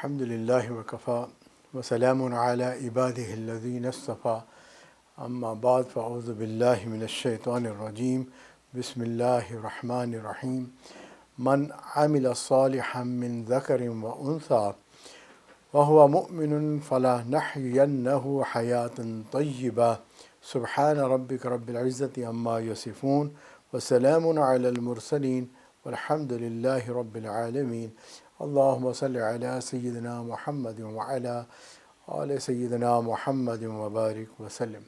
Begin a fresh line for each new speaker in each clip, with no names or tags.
الحمد لله وكفى وسلام على عباده الذين اصطفى أما بعد فأعوذ بالله من الشيطان الرجيم بسم الله الرحمن الرحيم من عمل صالحا من ذكر وأنثى وهو مؤمن فلنحيينه حياة طيبة سبحان ربك رب العزة عما يصفون وسلام على المرسلين والحمد لله رب العالمين اللهم صل على سيدنا محمد وعلى آل سیدنا محمد وبارک وسلم۔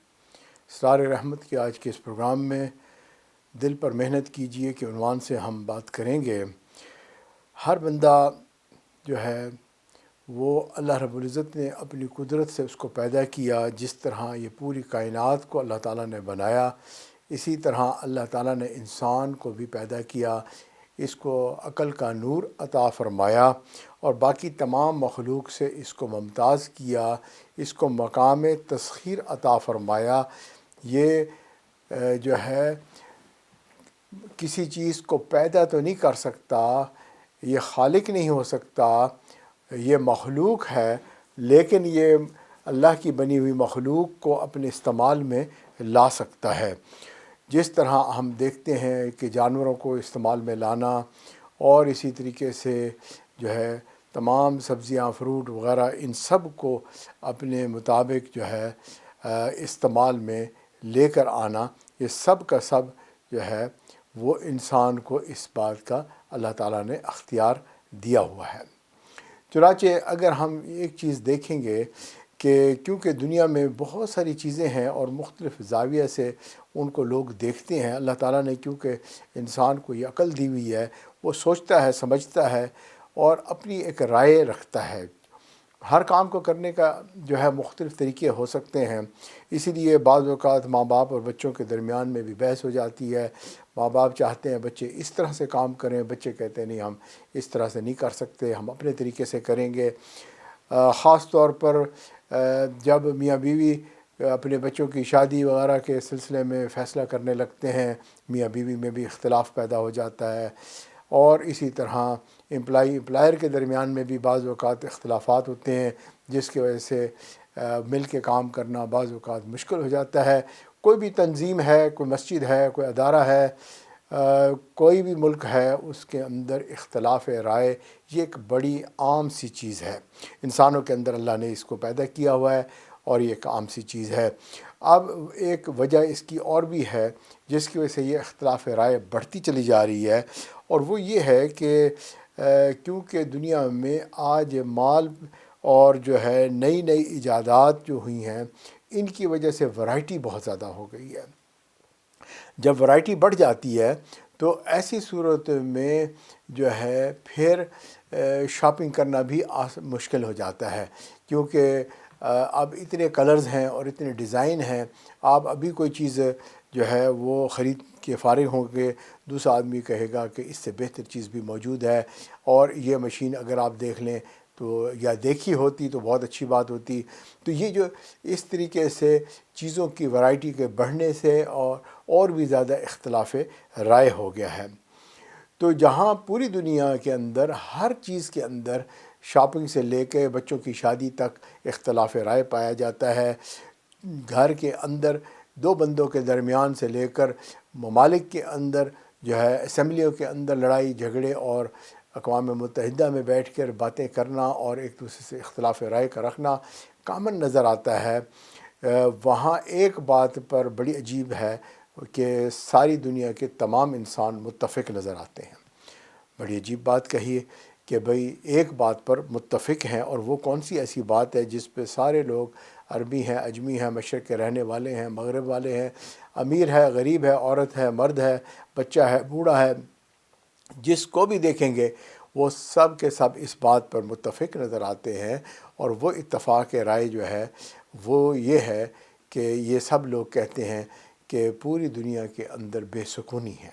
اسرار رحمت کے آج کے اس پروگرام میں دل پر محنت کیجیے کے عنوان سے ہم بات کریں گے۔ ہر بندہ جو ہے وہ اللہ رب العزت نے اپنی قدرت سے اس کو پیدا کیا، جس طرح یہ پوری کائنات کو اللہ تعالیٰ نے بنایا، اسی طرح اللہ تعالیٰ نے انسان کو بھی پیدا کیا، اس کو عقل کا نور عطا فرمایا اور باقی تمام مخلوق سے اس کو ممتاز کیا، اس کو مقام تسخیر عطا فرمایا۔ یہ جو ہے کسی چیز کو پیدا تو نہیں کر سکتا، یہ خالق نہیں ہو سکتا، یہ مخلوق ہے، لیکن یہ اللہ کی بنی ہوئی مخلوق کو اپنے استعمال میں لا سکتا ہے۔ جس طرح ہم دیکھتے ہیں کہ جانوروں کو استعمال میں لانا اور اسی طریقے سے جو ہے تمام سبزیاں، فروٹ وغیرہ، ان سب کو اپنے مطابق جو ہے استعمال میں لے کر آنا، یہ سب کا سب جو ہے وہ انسان کو اس بات کا اللہ تعالیٰ نے اختیار دیا ہوا ہے۔ چنانچہ اگر ہم ایک چیز دیکھیں گے کہ کیونکہ دنیا میں بہت ساری چیزیں ہیں اور مختلف زاویہ سے ان کو لوگ دیکھتے ہیں، اللہ تعالیٰ نے کیونکہ انسان کو یہ عقل دی ہوئی ہے، وہ سوچتا ہے، سمجھتا ہے اور اپنی ایک رائے رکھتا ہے۔ ہر کام کو کرنے کا جو ہے مختلف طریقے ہو سکتے ہیں، اسی لیے بعض اوقات ماں باپ اور بچوں کے درمیان میں بھی بحث ہو جاتی ہے۔ ماں باپ چاہتے ہیں بچے اس طرح سے کام کریں، بچے کہتے ہیں نہیں، ہم اس طرح سے نہیں کر سکتے، ہم اپنے طریقے سے کریں گے۔ خاص طور پر جب میاں بیوی اپنے بچوں کی شادی وغیرہ کے سلسلے میں فیصلہ کرنے لگتے ہیں، میاں بیوی میں بھی اختلاف پیدا ہو جاتا ہے، اور اسی طرح امپلائر کے درمیان میں بھی بعض اوقات اختلافات ہوتے ہیں، جس کی وجہ سے مل کے کام کرنا بعض اوقات مشکل ہو جاتا ہے۔ کوئی بھی تنظیم ہے، کوئی مسجد ہے، کوئی ادارہ ہے، کوئی بھی ملک ہے، اس کے اندر اختلاف رائے یہ ایک بڑی عام سی چیز ہے۔ انسانوں کے اندر اللہ نے اس کو پیدا کیا ہوا ہے اور یہ ایک عام سی چیز ہے۔ اب ایک وجہ اس کی اور بھی ہے جس کی وجہ سے یہ اختلاف رائے بڑھتی چلی جا رہی ہے، اور وہ یہ ہے کہ کیونکہ دنیا میں آج مال اور جو ہے نئی نئی ایجادات جو ہوئی ہیں، ان کی وجہ سے ورائٹی بہت زیادہ ہو گئی ہے۔ جب ورائٹی بڑھ جاتی ہے تو ایسی صورت میں جو ہے پھر شاپنگ کرنا بھی مشکل ہو جاتا ہے، کیونکہ اب اتنے کلرز ہیں اور اتنے ڈیزائن ہیں، آپ ابھی کوئی چیز جو ہے وہ خرید کے فارغ ہوں گے، دوسرا آدمی کہے گا کہ اس سے بہتر چیز بھی موجود ہے، اور یہ مشین اگر آپ دیکھ لیں تو یا دیکھی ہوتی تو بہت اچھی بات ہوتی۔ تو یہ جو اس طریقے سے چیزوں کی ورائٹی کے بڑھنے سے اور بھی زیادہ اختلاف رائے ہو گیا ہے۔ تو جہاں پوری دنیا کے اندر ہر چیز کے اندر شاپنگ سے لے کے بچوں کی شادی تک اختلاف رائے پایا جاتا ہے، گھر کے اندر دو بندوں کے درمیان سے لے کر ممالک کے اندر جو ہے اسمبلیوں کے اندر لڑائی جھگڑے اور اقوام متحدہ میں بیٹھ کر باتیں کرنا اور ایک دوسرے سے اختلاف رائے کا رکھنا کامن نظر آتا ہے۔ وہاں ایک بات پر بڑی عجیب ہے کہ ساری دنیا کے تمام انسان متفق نظر آتے ہیں۔ بڑی عجیب بات کہی کہ بھئی ایک بات پر متفق ہیں، اور وہ کون سی ایسی بات ہے جس پہ سارے لوگ، عربی ہیں، اجمی ہیں، مشرق کے رہنے والے ہیں، مغرب والے ہیں، امیر ہے، غریب ہے، عورت ہے، مرد ہے، بچہ ہے، بوڑھا ہے، جس کو بھی دیکھیں گے وہ سب کے سب اس بات پر متفق نظر آتے ہیں، اور وہ اتفاق رائے جو ہے وہ یہ ہے کہ یہ سب لوگ کہتے ہیں کہ پوری دنیا کے اندر بے سکونی ہے۔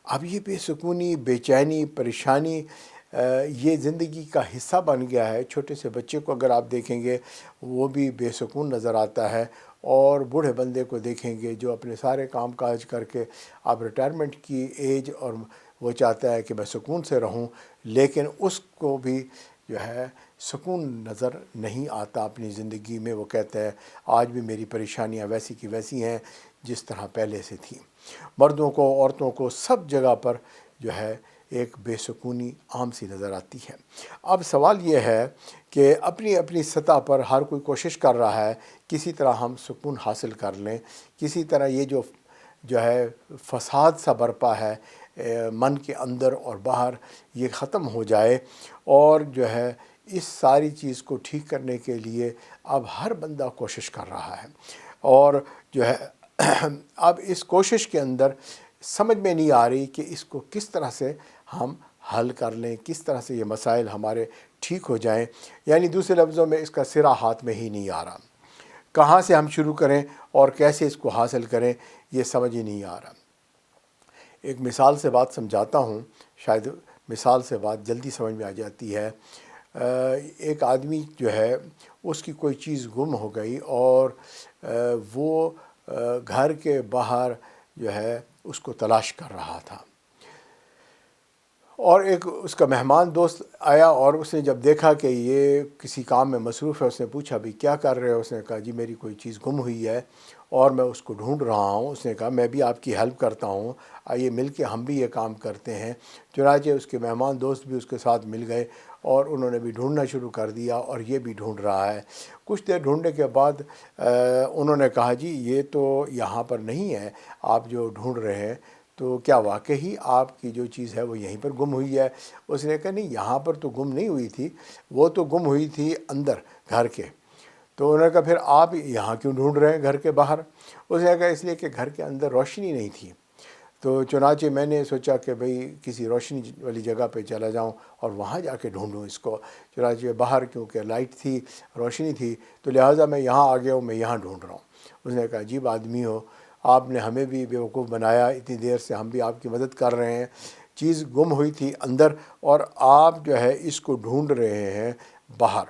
اب یہ بے سکونی، بے چینی، پریشانی یہ زندگی کا حصہ بن گیا ہے۔ چھوٹے سے بچے کو اگر آپ دیکھیں گے وہ بھی بے سکون نظر آتا ہے، اور بوڑھے بندے کو دیکھیں گے جو اپنے سارے کام کاج کر کے اب ریٹائرمنٹ کی ایج، اور وہ چاہتا ہے کہ میں سکون سے رہوں، لیکن اس کو بھی جو ہے سکون نظر نہیں آتا اپنی زندگی میں۔ وہ کہتا ہے آج بھی میری پریشانیاں ویسی کی ویسی ہیں جس طرح پہلے سے تھیں۔ مردوں کو، عورتوں کو، سب جگہ پر جو ہے ایک بے سکونی عام سی نظر آتی ہے۔ اب سوال یہ ہے کہ اپنی اپنی سطح پر ہر کوئی کوشش کر رہا ہے کسی طرح ہم سکون حاصل کر لیں، کسی طرح یہ جو ہے فساد سا برپا ہے من کے اندر اور باہر، یہ ختم ہو جائے۔ اور جو ہے اس ساری چیز کو ٹھیک کرنے کے لیے اب ہر بندہ کوشش کر رہا ہے، اور جو ہے اب اس کوشش کے اندر سمجھ میں نہیں آ رہی کہ اس کو کس طرح سے ہم حل کر لیں، کس طرح سے یہ مسائل ہمارے ٹھیک ہو جائیں۔ یعنی دوسرے لفظوں میں اس کا سرا ہاتھ میں ہی نہیں آ رہا، کہاں سے ہم شروع کریں اور کیسے اس کو حاصل کریں یہ سمجھ ہی نہیں آ رہا۔ ایک مثال سے بات سمجھاتا ہوں، شاید مثال سے بات جلدی سمجھ میں آ جاتی ہے۔ ایک آدمی جو ہے اس کی کوئی چیز گم ہو گئی، اور وہ گھر کے باہر جو ہے اس کو تلاش کر رہا تھا، اور ایک اس کا مہمان دوست آیا، اور اس نے جب دیکھا کہ یہ کسی کام میں مصروف ہے، اس نے پوچھا بھی کیا کر رہے ہو؟ اس نے کہا جی میری کوئی چیز گم ہوئی ہے اور میں اس کو ڈھونڈ رہا ہوں۔ اس نے کہا میں بھی آپ کی ہیلپ کرتا ہوں، آئیے مل کے ہم بھی یہ کام کرتے ہیں۔ چنانچہ اس کے مہمان دوست بھی اس کے ساتھ مل گئے، اور انہوں نے بھی ڈھونڈنا شروع کر دیا، اور یہ بھی ڈھونڈ رہا ہے۔ کچھ دیر ڈھونڈنے کے بعد انہوں نے کہا جی یہ تو یہاں پر نہیں ہے آپ جو ڈھونڈ رہے ہیں، تو کیا واقعی آپ کی جو چیز ہے وہ یہیں پر گم ہوئی ہے؟ اس نے کہا نہیں، یہاں پر تو گم نہیں ہوئی تھی، وہ تو گم ہوئی تھی اندر گھر کے۔ تو انہوں نے کہا پھر آپ یہاں کیوں ڈھونڈ رہے ہیں گھر کے باہر؟ اس نے کہا اس لیے کہ گھر کے اندر روشنی نہیں تھی، تو چنانچہ میں نے سوچا کہ بھئی کسی روشنی والی جگہ پہ چلا جاؤں اور وہاں جا کے ڈھونڈوں اس کو۔ چنانچہ باہر کیونکہ لائٹ تھی، روشنی تھی، تو لہٰذا میں یہاں آ گیا ہوں، میں یہاں ڈھونڈ رہا ہوں۔ اس نے کہا عجیب آدمی ہو، آپ نے ہمیں بھی بیوقوف بنایا، اتنی دیر سے ہم بھی آپ کی مدد کر رہے ہیں، چیز گم ہوئی تھی اندر اور آپ جو ہے اس کو ڈھونڈ رہے ہیں باہر۔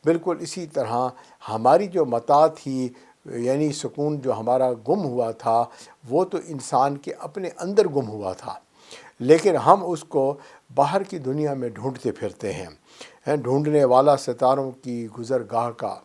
بالکل اسی طرح ہماری جو متاع تھی، یعنی سکون جو ہمارا گم ہوا تھا، وہ تو انسان کے اپنے اندر گم ہوا تھا، لیکن ہم اس کو باہر کی دنیا میں ڈھونڈتے پھرتے ہیں۔ ڈھونڈنے والا ستاروں کی گزرگاہ کا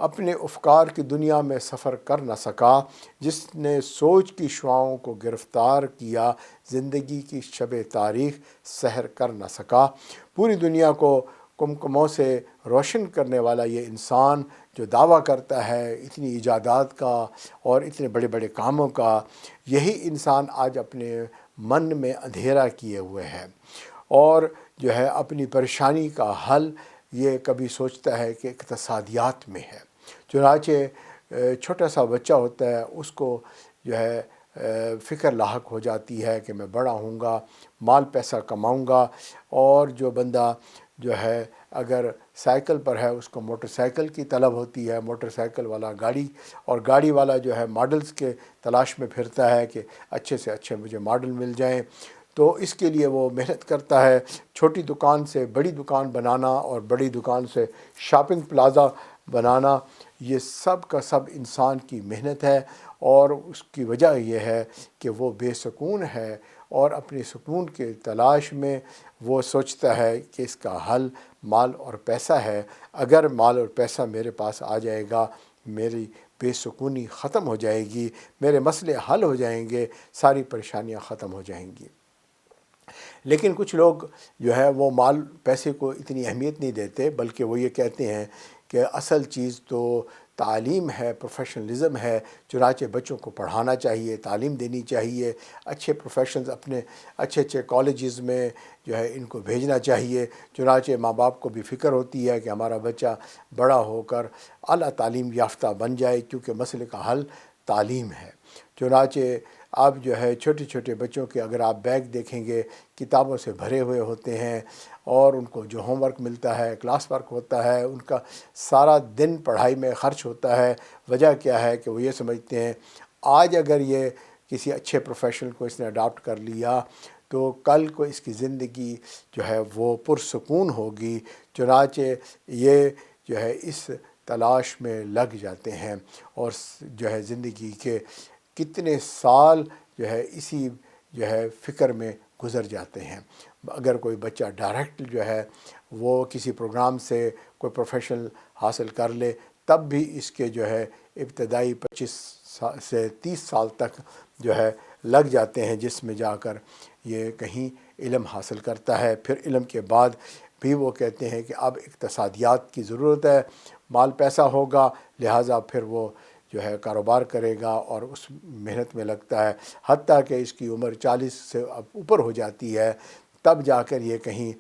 اپنے افکار کی دنیا میں سفر کر نہ سکا، جس نے سوچ کی شعاؤں کو گرفتار کیا، زندگی کی شب تاریخ سحر کر نہ سکا۔ پوری دنیا کو کمکموں سے روشن کرنے والا یہ انسان جو دعویٰ کرتا ہے اتنی ایجادات کا اور اتنے بڑے بڑے کاموں کا، یہی انسان آج اپنے من میں اندھیرا کیے ہوئے ہے، اور جو ہے اپنی پریشانی کا حل یہ کبھی سوچتا ہے کہ اقتصادیات میں ہے۔ چنانچہ چھوٹا سا بچہ ہوتا ہے، اس کو جو ہے فکر لاحق ہو جاتی ہے کہ میں بڑا ہوں گا، مال پیسہ کماؤں گا، اور جو بندہ جو ہے اگر سائیکل پر ہے اس کو موٹر سائیکل کی طلب ہوتی ہے، موٹر سائیکل والا گاڑی، اور گاڑی والا جو ہے ماڈلز کے تلاش میں پھرتا ہے کہ اچھے سے اچھے مجھے ماڈل مل جائیں، تو اس کے لیے وہ محنت کرتا ہے۔ چھوٹی دکان سے بڑی دکان بنانا اور بڑی دکان سے شاپنگ پلازا بنانا، یہ سب کا سب انسان کی محنت ہے، اور اس کی وجہ یہ ہے کہ وہ بے سکون ہے، اور اپنے سکون کے تلاش میں وہ سوچتا ہے کہ اس کا حل مال اور پیسہ ہے۔ اگر مال اور پیسہ میرے پاس آ جائے گا، میری بے سکونی ختم ہو جائے گی، میرے مسئلے حل ہو جائیں گے، ساری پریشانیاں ختم ہو جائیں گی۔ لیکن کچھ لوگ جو ہے وہ مال پیسے کو اتنی اہمیت نہیں دیتے، بلکہ وہ یہ کہتے ہیں کہ اصل چیز تو تعلیم ہے، پروفیشنلزم ہے، چنانچہ بچوں کو پڑھانا چاہیے، تعلیم دینی چاہیے، اچھے پروفیشنز اپنے اچھے کالجز میں جو ہے ان کو بھیجنا چاہیے۔ چنانچہ ماں باپ کو بھی فکر ہوتی ہے کہ ہمارا بچہ بڑا ہو کر اعلیٰ تعلیم یافتہ بن جائے، کیونکہ مسئلے کا حل تعلیم ہے۔ چنانچہ اب جو ہے چھوٹے چھوٹے بچوں کے اگر آپ بیگ دیکھیں گے، کتابوں سے بھرے ہوئے ہوتے ہیں، اور ان کو جو ہوم ورک ملتا ہے، کلاس ورک ہوتا ہے، ان کا سارا دن پڑھائی میں خرچ ہوتا ہے۔ وجہ کیا ہے کہ وہ یہ سمجھتے ہیں آج اگر یہ کسی اچھے پروفیشنل کو اس نے اڈاپٹ کر لیا تو کل کو اس کی زندگی جو ہے وہ پرسکون ہوگی۔ چنانچہ یہ جو ہے اس تلاش میں لگ جاتے ہیں، اور جو ہے زندگی کے کتنے سال جو ہے اسی جو ہے فکر میں گزر جاتے ہیں۔ اگر کوئی بچہ ڈائریکٹ جو ہے وہ کسی پروگرام سے کوئی پروفیشنل حاصل کر لے، تب بھی اس کے جو ہے ابتدائی 25 سے 30 سال تک جو ہے لگ جاتے ہیں، جس میں جا کر یہ کہیں علم حاصل کرتا ہے۔ پھر علم کے بعد بھی وہ کہتے ہیں کہ اب اقتصادیات کی ضرورت ہے، مال پیسہ ہوگا، لہٰذا پھر وہ جو ہے کاروبار کرے گا اور اس محنت میں لگتا ہے، حتیٰ کہ اس کی عمر 40 سے اوپر ہو جاتی ہے، تب جا کر یہ کہیں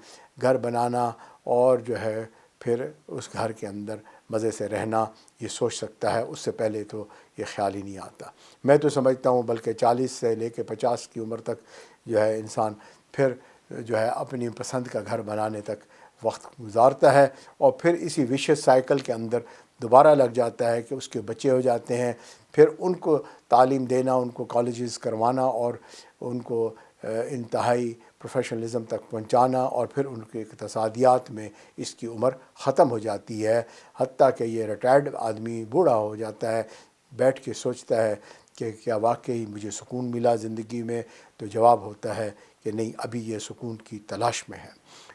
گھر بنانا اور جو ہے پھر اس گھر کے اندر مزے سے رہنا یہ سوچ سکتا ہے۔ اس سے پہلے تو یہ خیال ہی نہیں آتا۔ میں تو سمجھتا ہوں بلکہ 40 سے لے کے 50 کی عمر تک جو ہے انسان پھر جو ہے اپنی پسند کا گھر بنانے تک وقت گزارتا ہے، اور پھر اسی ویشیس سائیکل کے اندر دوبارہ لگ جاتا ہے کہ اس کے بچے ہو جاتے ہیں، پھر ان کو تعلیم دینا، ان کو کالجز کروانا اور ان کو انتہائی پروفیشنلزم تک پہنچانا، اور پھر ان کے اقتصادیات میں اس کی عمر ختم ہو جاتی ہے، حتیٰ کہ یہ ریٹائرڈ آدمی بوڑھا ہو جاتا ہے، بیٹھ کے سوچتا ہے کہ کیا واقعی مجھے سکون ملا زندگی میں؟ تو جواب ہوتا ہے کہ نہیں، ابھی یہ سکون کی تلاش میں ہے۔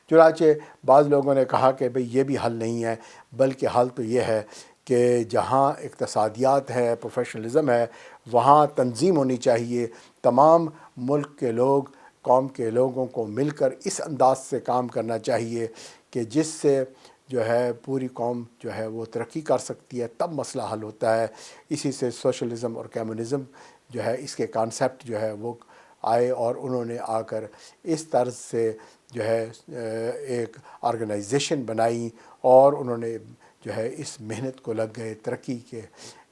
چنانچہ بعض لوگوں نے کہا کہ بھئی یہ بھی حل نہیں ہے، بلکہ حل تو یہ ہے کہ جہاں اقتصادیات ہے، پروفیشنلزم ہے، وہاں تنظیم ہونی چاہیے، تمام ملک کے لوگ، قوم کے لوگوں کو مل کر اس انداز سے کام کرنا چاہیے کہ جس سے جو ہے پوری قوم جو ہے وہ ترقی کر سکتی ہے، تب مسئلہ حل ہوتا ہے۔ اسی سے سوشلزم اور کمیونزم جو ہے اس کے کانسیپٹ جو ہے وہ آئے، اور انہوں نے آ کر اس طرز سے جو ہے ایک آرگنائزیشن بنائی، اور انہوں نے جو ہے اس محنت کو لگ گئے، ترقی کے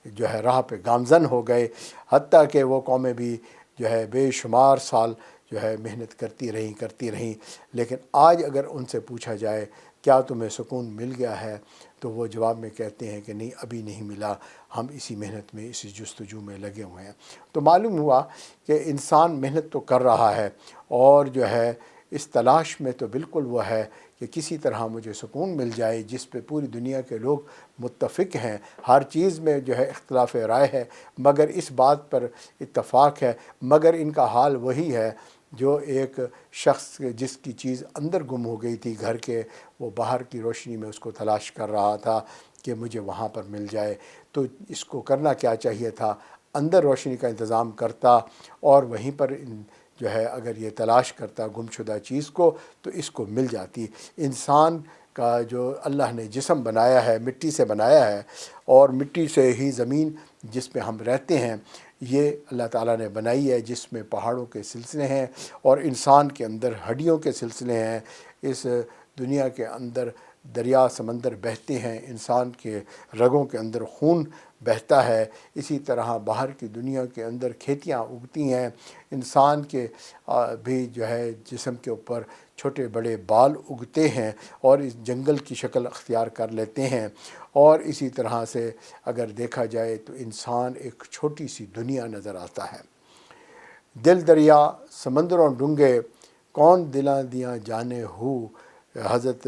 جو ہے راہ پہ گامزن ہو گئے، حتیٰ کہ وہ قومیں بھی جو ہے بے شمار سال جو ہے محنت کرتی رہیں، لیکن آج اگر ان سے پوچھا جائے کیا تمہیں سکون مل گیا ہے، تو وہ جواب میں کہتے ہیں کہ نہیں، ابھی نہیں ملا، ہم اسی محنت میں، اسی جستجو میں لگے ہوئے ہیں۔ تو معلوم ہوا کہ انسان محنت تو کر رہا ہے، اور جو ہے اس تلاش میں تو بالکل وہ ہے کہ کسی طرح مجھے سکون مل جائے، جس پہ پوری دنیا کے لوگ متفق ہیں، ہر چیز میں جو ہے اختلاف رائے ہے، مگر اس بات پر اتفاق ہے، مگر ان کا حال وہی ہے جو ایک شخص جس کی چیز اندر گم ہو گئی تھی گھر کے، وہ باہر کی روشنی میں اس کو تلاش کر رہا تھا کہ مجھے وہاں پر مل جائے۔ تو اس کو کرنا کیا چاہیے تھا؟ اندر روشنی کا انتظام کرتا، اور وہیں پر جو ہے اگر یہ تلاش کرتا گم شدہ چیز کو، تو اس کو مل جاتی۔ انسان کا جو اللہ نے جسم بنایا ہے، مٹی سے بنایا ہے، اور مٹی سے ہی زمین جس پہ ہم رہتے ہیں یہ اللہ تعالیٰ نے بنائی ہے، جس میں پہاڑوں کے سلسلے ہیں اور انسان کے اندر ہڈیوں کے سلسلے ہیں۔ اس دنیا کے اندر دریا سمندر بہتے ہیں، انسان کے رگوں کے اندر خون بہتا ہے، اسی طرح باہر کی دنیا کے اندر کھیتیاں اگتی ہیں، انسان کے بھی جو ہے جسم کے اوپر چھوٹے بڑے بال اگتے ہیں اور اس جنگل کی شکل اختیار کر لیتے ہیں۔ اور اسی طرح سے اگر دیکھا جائے تو انسان ایک چھوٹی سی دنیا نظر آتا ہے۔ دل دریا سمندروں ڈونگے، کون دلاں دیاں جانے ہو، حضرت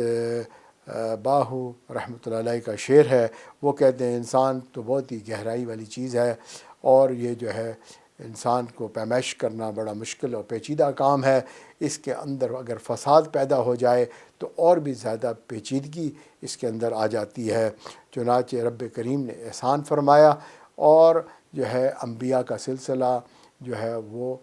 باہو رحمۃ اللہ علیہ کا شعر ہے۔ وہ کہتے ہیں انسان تو بہت ہی گہرائی والی چیز ہے، اور یہ جو ہے انسان کو پیمائش کرنا بڑا مشکل اور پیچیدہ کام ہے۔ اس کے اندر اگر فساد پیدا ہو جائے تو اور بھی زیادہ پیچیدگی اس کے اندر آ جاتی ہے۔ چنانچہ رب کریم نے احسان فرمایا، اور جو ہے انبیاء کا سلسلہ جو ہے وہ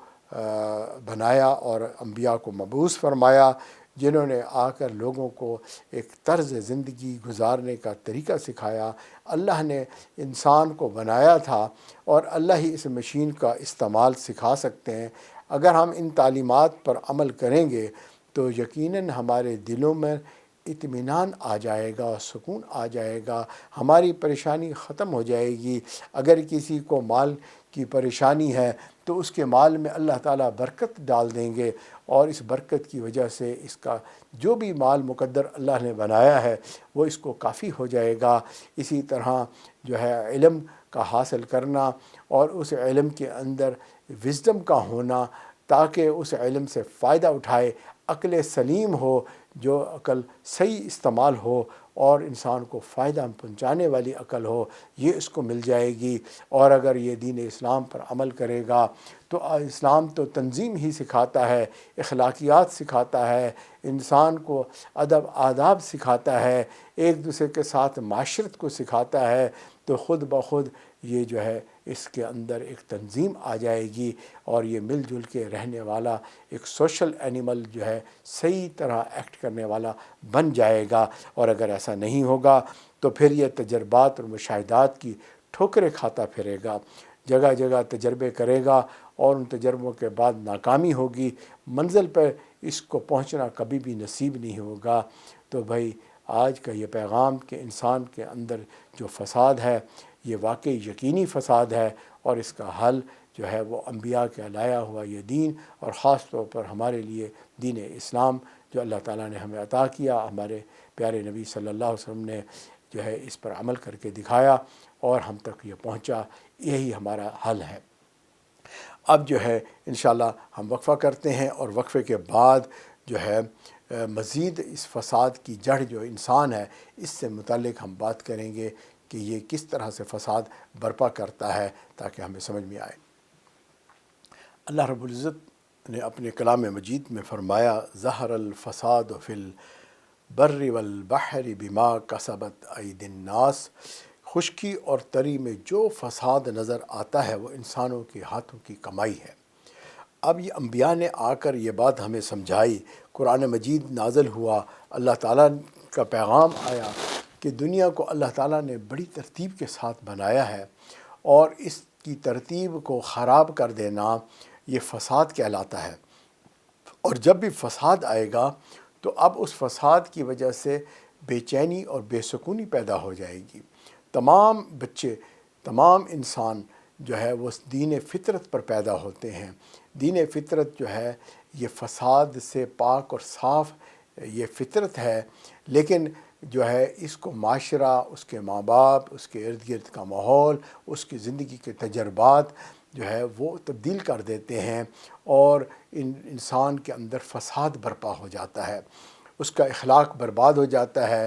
بنایا، اور انبیاء کو مبعوث فرمایا، جنہوں نے آ کر لوگوں کو ایک طرز زندگی گزارنے کا طریقہ سکھایا۔ اللہ نے انسان کو بنایا تھا، اور اللہ ہی اس مشین کا استعمال سکھا سکتے ہیں۔ اگر ہم ان تعلیمات پر عمل کریں گے تو یقیناً ہمارے دلوں میں اطمینان آ جائے گا، سکون آ جائے گا، ہماری پریشانی ختم ہو جائے گی۔ اگر کسی کو مال کی پریشانی ہے تو اس کے مال میں اللہ تعالیٰ برکت ڈال دیں گے، اور اس برکت کی وجہ سے اس کا جو بھی مال مقدر اللہ نے بنایا ہے وہ اس کو کافی ہو جائے گا۔ اسی طرح جو ہے علم کا حاصل کرنا، اور اس علم کے اندر وزڈم کا ہونا، تاکہ اس علم سے فائدہ اٹھائے، عقل سلیم ہو، جو عقل صحیح استعمال ہو، اور انسان کو فائدہ پہنچانے والی عقل ہو، یہ اس کو مل جائے گی۔ اور اگر یہ دین اسلام پر عمل کرے گا تو اسلام تو تنظیم ہی سکھاتا ہے، اخلاقیات سکھاتا ہے، انسان کو ادب آداب سکھاتا ہے، ایک دوسرے کے ساتھ معاشرت کو سکھاتا ہے، تو خود بخود یہ جو ہے اس کے اندر ایک تنظیم آ جائے گی اور یہ مل جل کے رہنے والا ایک سوشل اینیمل جو ہے صحیح طرح ایکٹ کرنے والا بن جائے گا۔ اور اگر ایسا نہیں ہوگا تو پھر یہ تجربات اور مشاہدات کی ٹھوکریں کھاتا پھرے گا، جگہ جگہ تجربے کرے گا اور ان تجربوں کے بعد ناکامی ہوگی، منزل پہ اس کو پہنچنا کبھی بھی نصیب نہیں ہوگا۔ تو بھائی آج کا یہ پیغام کہ انسان کے اندر جو فساد ہے یہ واقعی یقینی فساد ہے، اور اس کا حل جو ہے وہ انبیاء کا لایا ہوا یہ دین، اور خاص طور پر ہمارے لیے دین اسلام جو اللہ تعالیٰ نے ہمیں عطا کیا، ہمارے پیارے نبی صلی اللہ علیہ وسلم نے جو ہے اس پر عمل کر کے دکھایا اور ہم تک یہ پہنچا، یہی ہمارا حل ہے۔ اب جو ہے انشاءاللہ ہم وقفہ کرتے ہیں، اور وقفے کے بعد جو ہے مزید اس فساد کی جڑ جو انسان ہے اس سے متعلق ہم بات کریں گے کہ یہ کس طرح سے فساد برپا کرتا ہے، تاکہ ہمیں سمجھ میں آئے۔ اللہ رب العزت نے اپنے کلام مجید میں فرمایا، ظہر الفساد فی البر والبحر بما کسبت ایدی الناس، خشکی اور تری میں جو فساد نظر آتا ہے وہ انسانوں کے ہاتھوں کی کمائی ہے۔ اب یہ انبیاء نے آ کر یہ بات ہمیں سمجھائی، قرآن مجید نازل ہوا، اللہ تعالیٰ کا پیغام آیا کہ دنیا کو اللہ تعالیٰ نے بڑی ترتیب کے ساتھ بنایا ہے، اور اس کی ترتیب کو خراب کر دینا یہ فساد کہلاتا ہے۔ اور جب بھی فساد آئے گا تو اب اس فساد کی وجہ سے بے چینی اور بے سکونی پیدا ہو جائے گی۔ تمام بچے، تمام انسان جو ہے وہ دین فطرت پر پیدا ہوتے ہیں۔ دین فطرت جو ہے یہ فساد سے پاک اور صاف یہ فطرت ہے، لیکن جو ہے اس کو معاشرہ، اس کے ماں باپ، اس کے ارد گرد کا ماحول، اس کی زندگی کے تجربات جو ہے وہ تبدیل کر دیتے ہیں، اور انسان کے اندر فساد برپا ہو جاتا ہے، اس کا اخلاق برباد ہو جاتا ہے،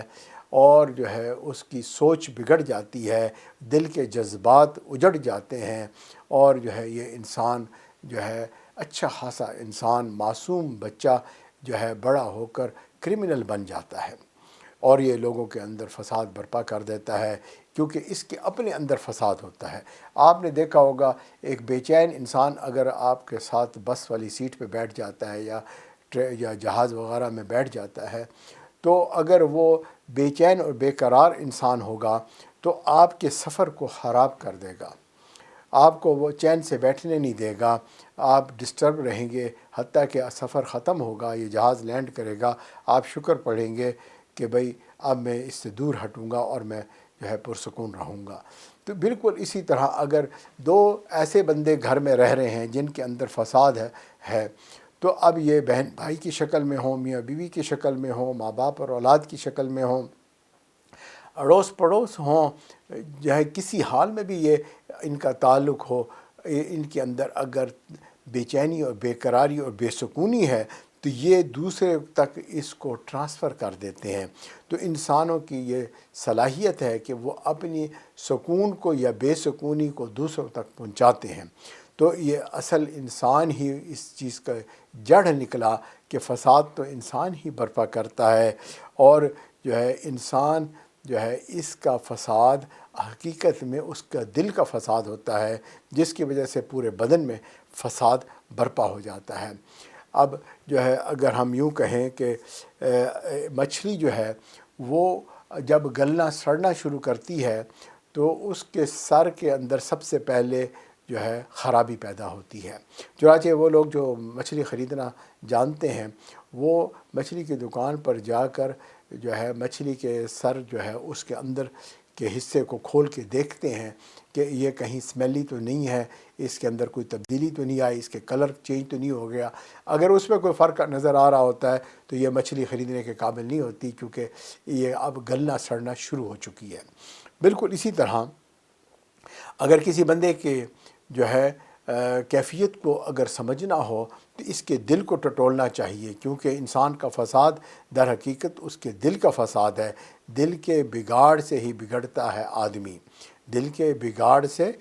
اور جو ہے اس کی سوچ بگڑ جاتی ہے، دل کے جذبات اجڑ جاتے ہیں، اور جو ہے یہ انسان جو ہے اچھا خاصا انسان، معصوم بچہ جو ہے بڑا ہو کر کرمنل بن جاتا ہے، اور یہ لوگوں کے اندر فساد برپا کر دیتا ہے، کیونکہ اس کے اپنے اندر فساد ہوتا ہے۔ آپ نے دیکھا ہوگا ایک بے چین انسان اگر آپ کے ساتھ بس والی سیٹ پہ بیٹھ جاتا ہے یا جہاز وغیرہ میں بیٹھ جاتا ہے، تو اگر وہ بے چین اور بے قرار انسان ہوگا تو آپ کے سفر کو خراب کر دے گا، آپ کو وہ چین سے بیٹھنے نہیں دے گا، آپ ڈسٹرب رہیں گے، حتیٰ کہ سفر ختم ہوگا، یہ جہاز لینڈ کرے گا، آپ شکر پڑھیں گے کہ بھئی اب میں اس سے دور ہٹوں گا اور میں جو ہے پرسکون رہوں گا۔ تو بالکل اسی طرح اگر دو ایسے بندے گھر میں رہ رہے ہیں جن کے اندر فساد ہے تو اب یہ بہن بھائی کی شکل میں ہوں، میاں بیوی کی شکل میں ہوں، ماں باپ اور اولاد کی شکل میں ہوں، اڑوس پڑوس ہوں، جو ہے کسی حال میں بھی یہ ان کا تعلق ہو، ان کے اندر اگر بے چینی اور بے قراری اور بے سکونی ہے تو یہ دوسرے تک اس کو ٹرانسفر کر دیتے ہیں۔ تو انسانوں کی یہ صلاحیت ہے کہ وہ اپنی سکون کو یا بے سکونی کو دوسروں تک پہنچاتے ہیں۔ تو یہ اصل انسان ہی اس چیز کا جڑ نکلا کہ فساد تو انسان ہی برپا کرتا ہے، اور جو ہے انسان جو ہے اس کا فساد حقیقت میں اس کا دل کا فساد ہوتا ہے، جس کی وجہ سے پورے بدن میں فساد برپا ہو جاتا ہے۔ اب جو ہے اگر ہم یوں کہیں کہ مچھلی جو ہے وہ جب گلنا سڑنا شروع کرتی ہے تو اس کے سر کے اندر سب سے پہلے جو ہے خرابی پیدا ہوتی ہے۔ چنانچہ وہ لوگ جو مچھلی خریدنا جانتے ہیں وہ مچھلی کی دکان پر جا کر جو ہے مچھلی کے سر جو ہے اس کے اندر کے حصے کو کھول کے دیکھتے ہیں کہ یہ کہیں سمیلی تو نہیں ہے، اس کے اندر کوئی تبدیلی تو نہیں آئی، اس کے کلر چینج تو نہیں ہو گیا۔ اگر اس میں کوئی فرق نظر آ رہا ہوتا ہے تو یہ مچھلی خریدنے کے قابل نہیں ہوتی، کیونکہ یہ اب گلنا سڑنا شروع ہو چکی ہے۔ بالکل اسی طرح اگر کسی بندے کے جو ہے کیفیت کو اگر سمجھنا ہو تو اس کے دل کو ٹٹولنا چاہیے، کیونکہ انسان کا فساد در حقیقت اس کے دل کا فساد ہے۔ دل کے بگاڑ سے ہی بگڑتا ہے آدمی، دل کے بگاڑ سے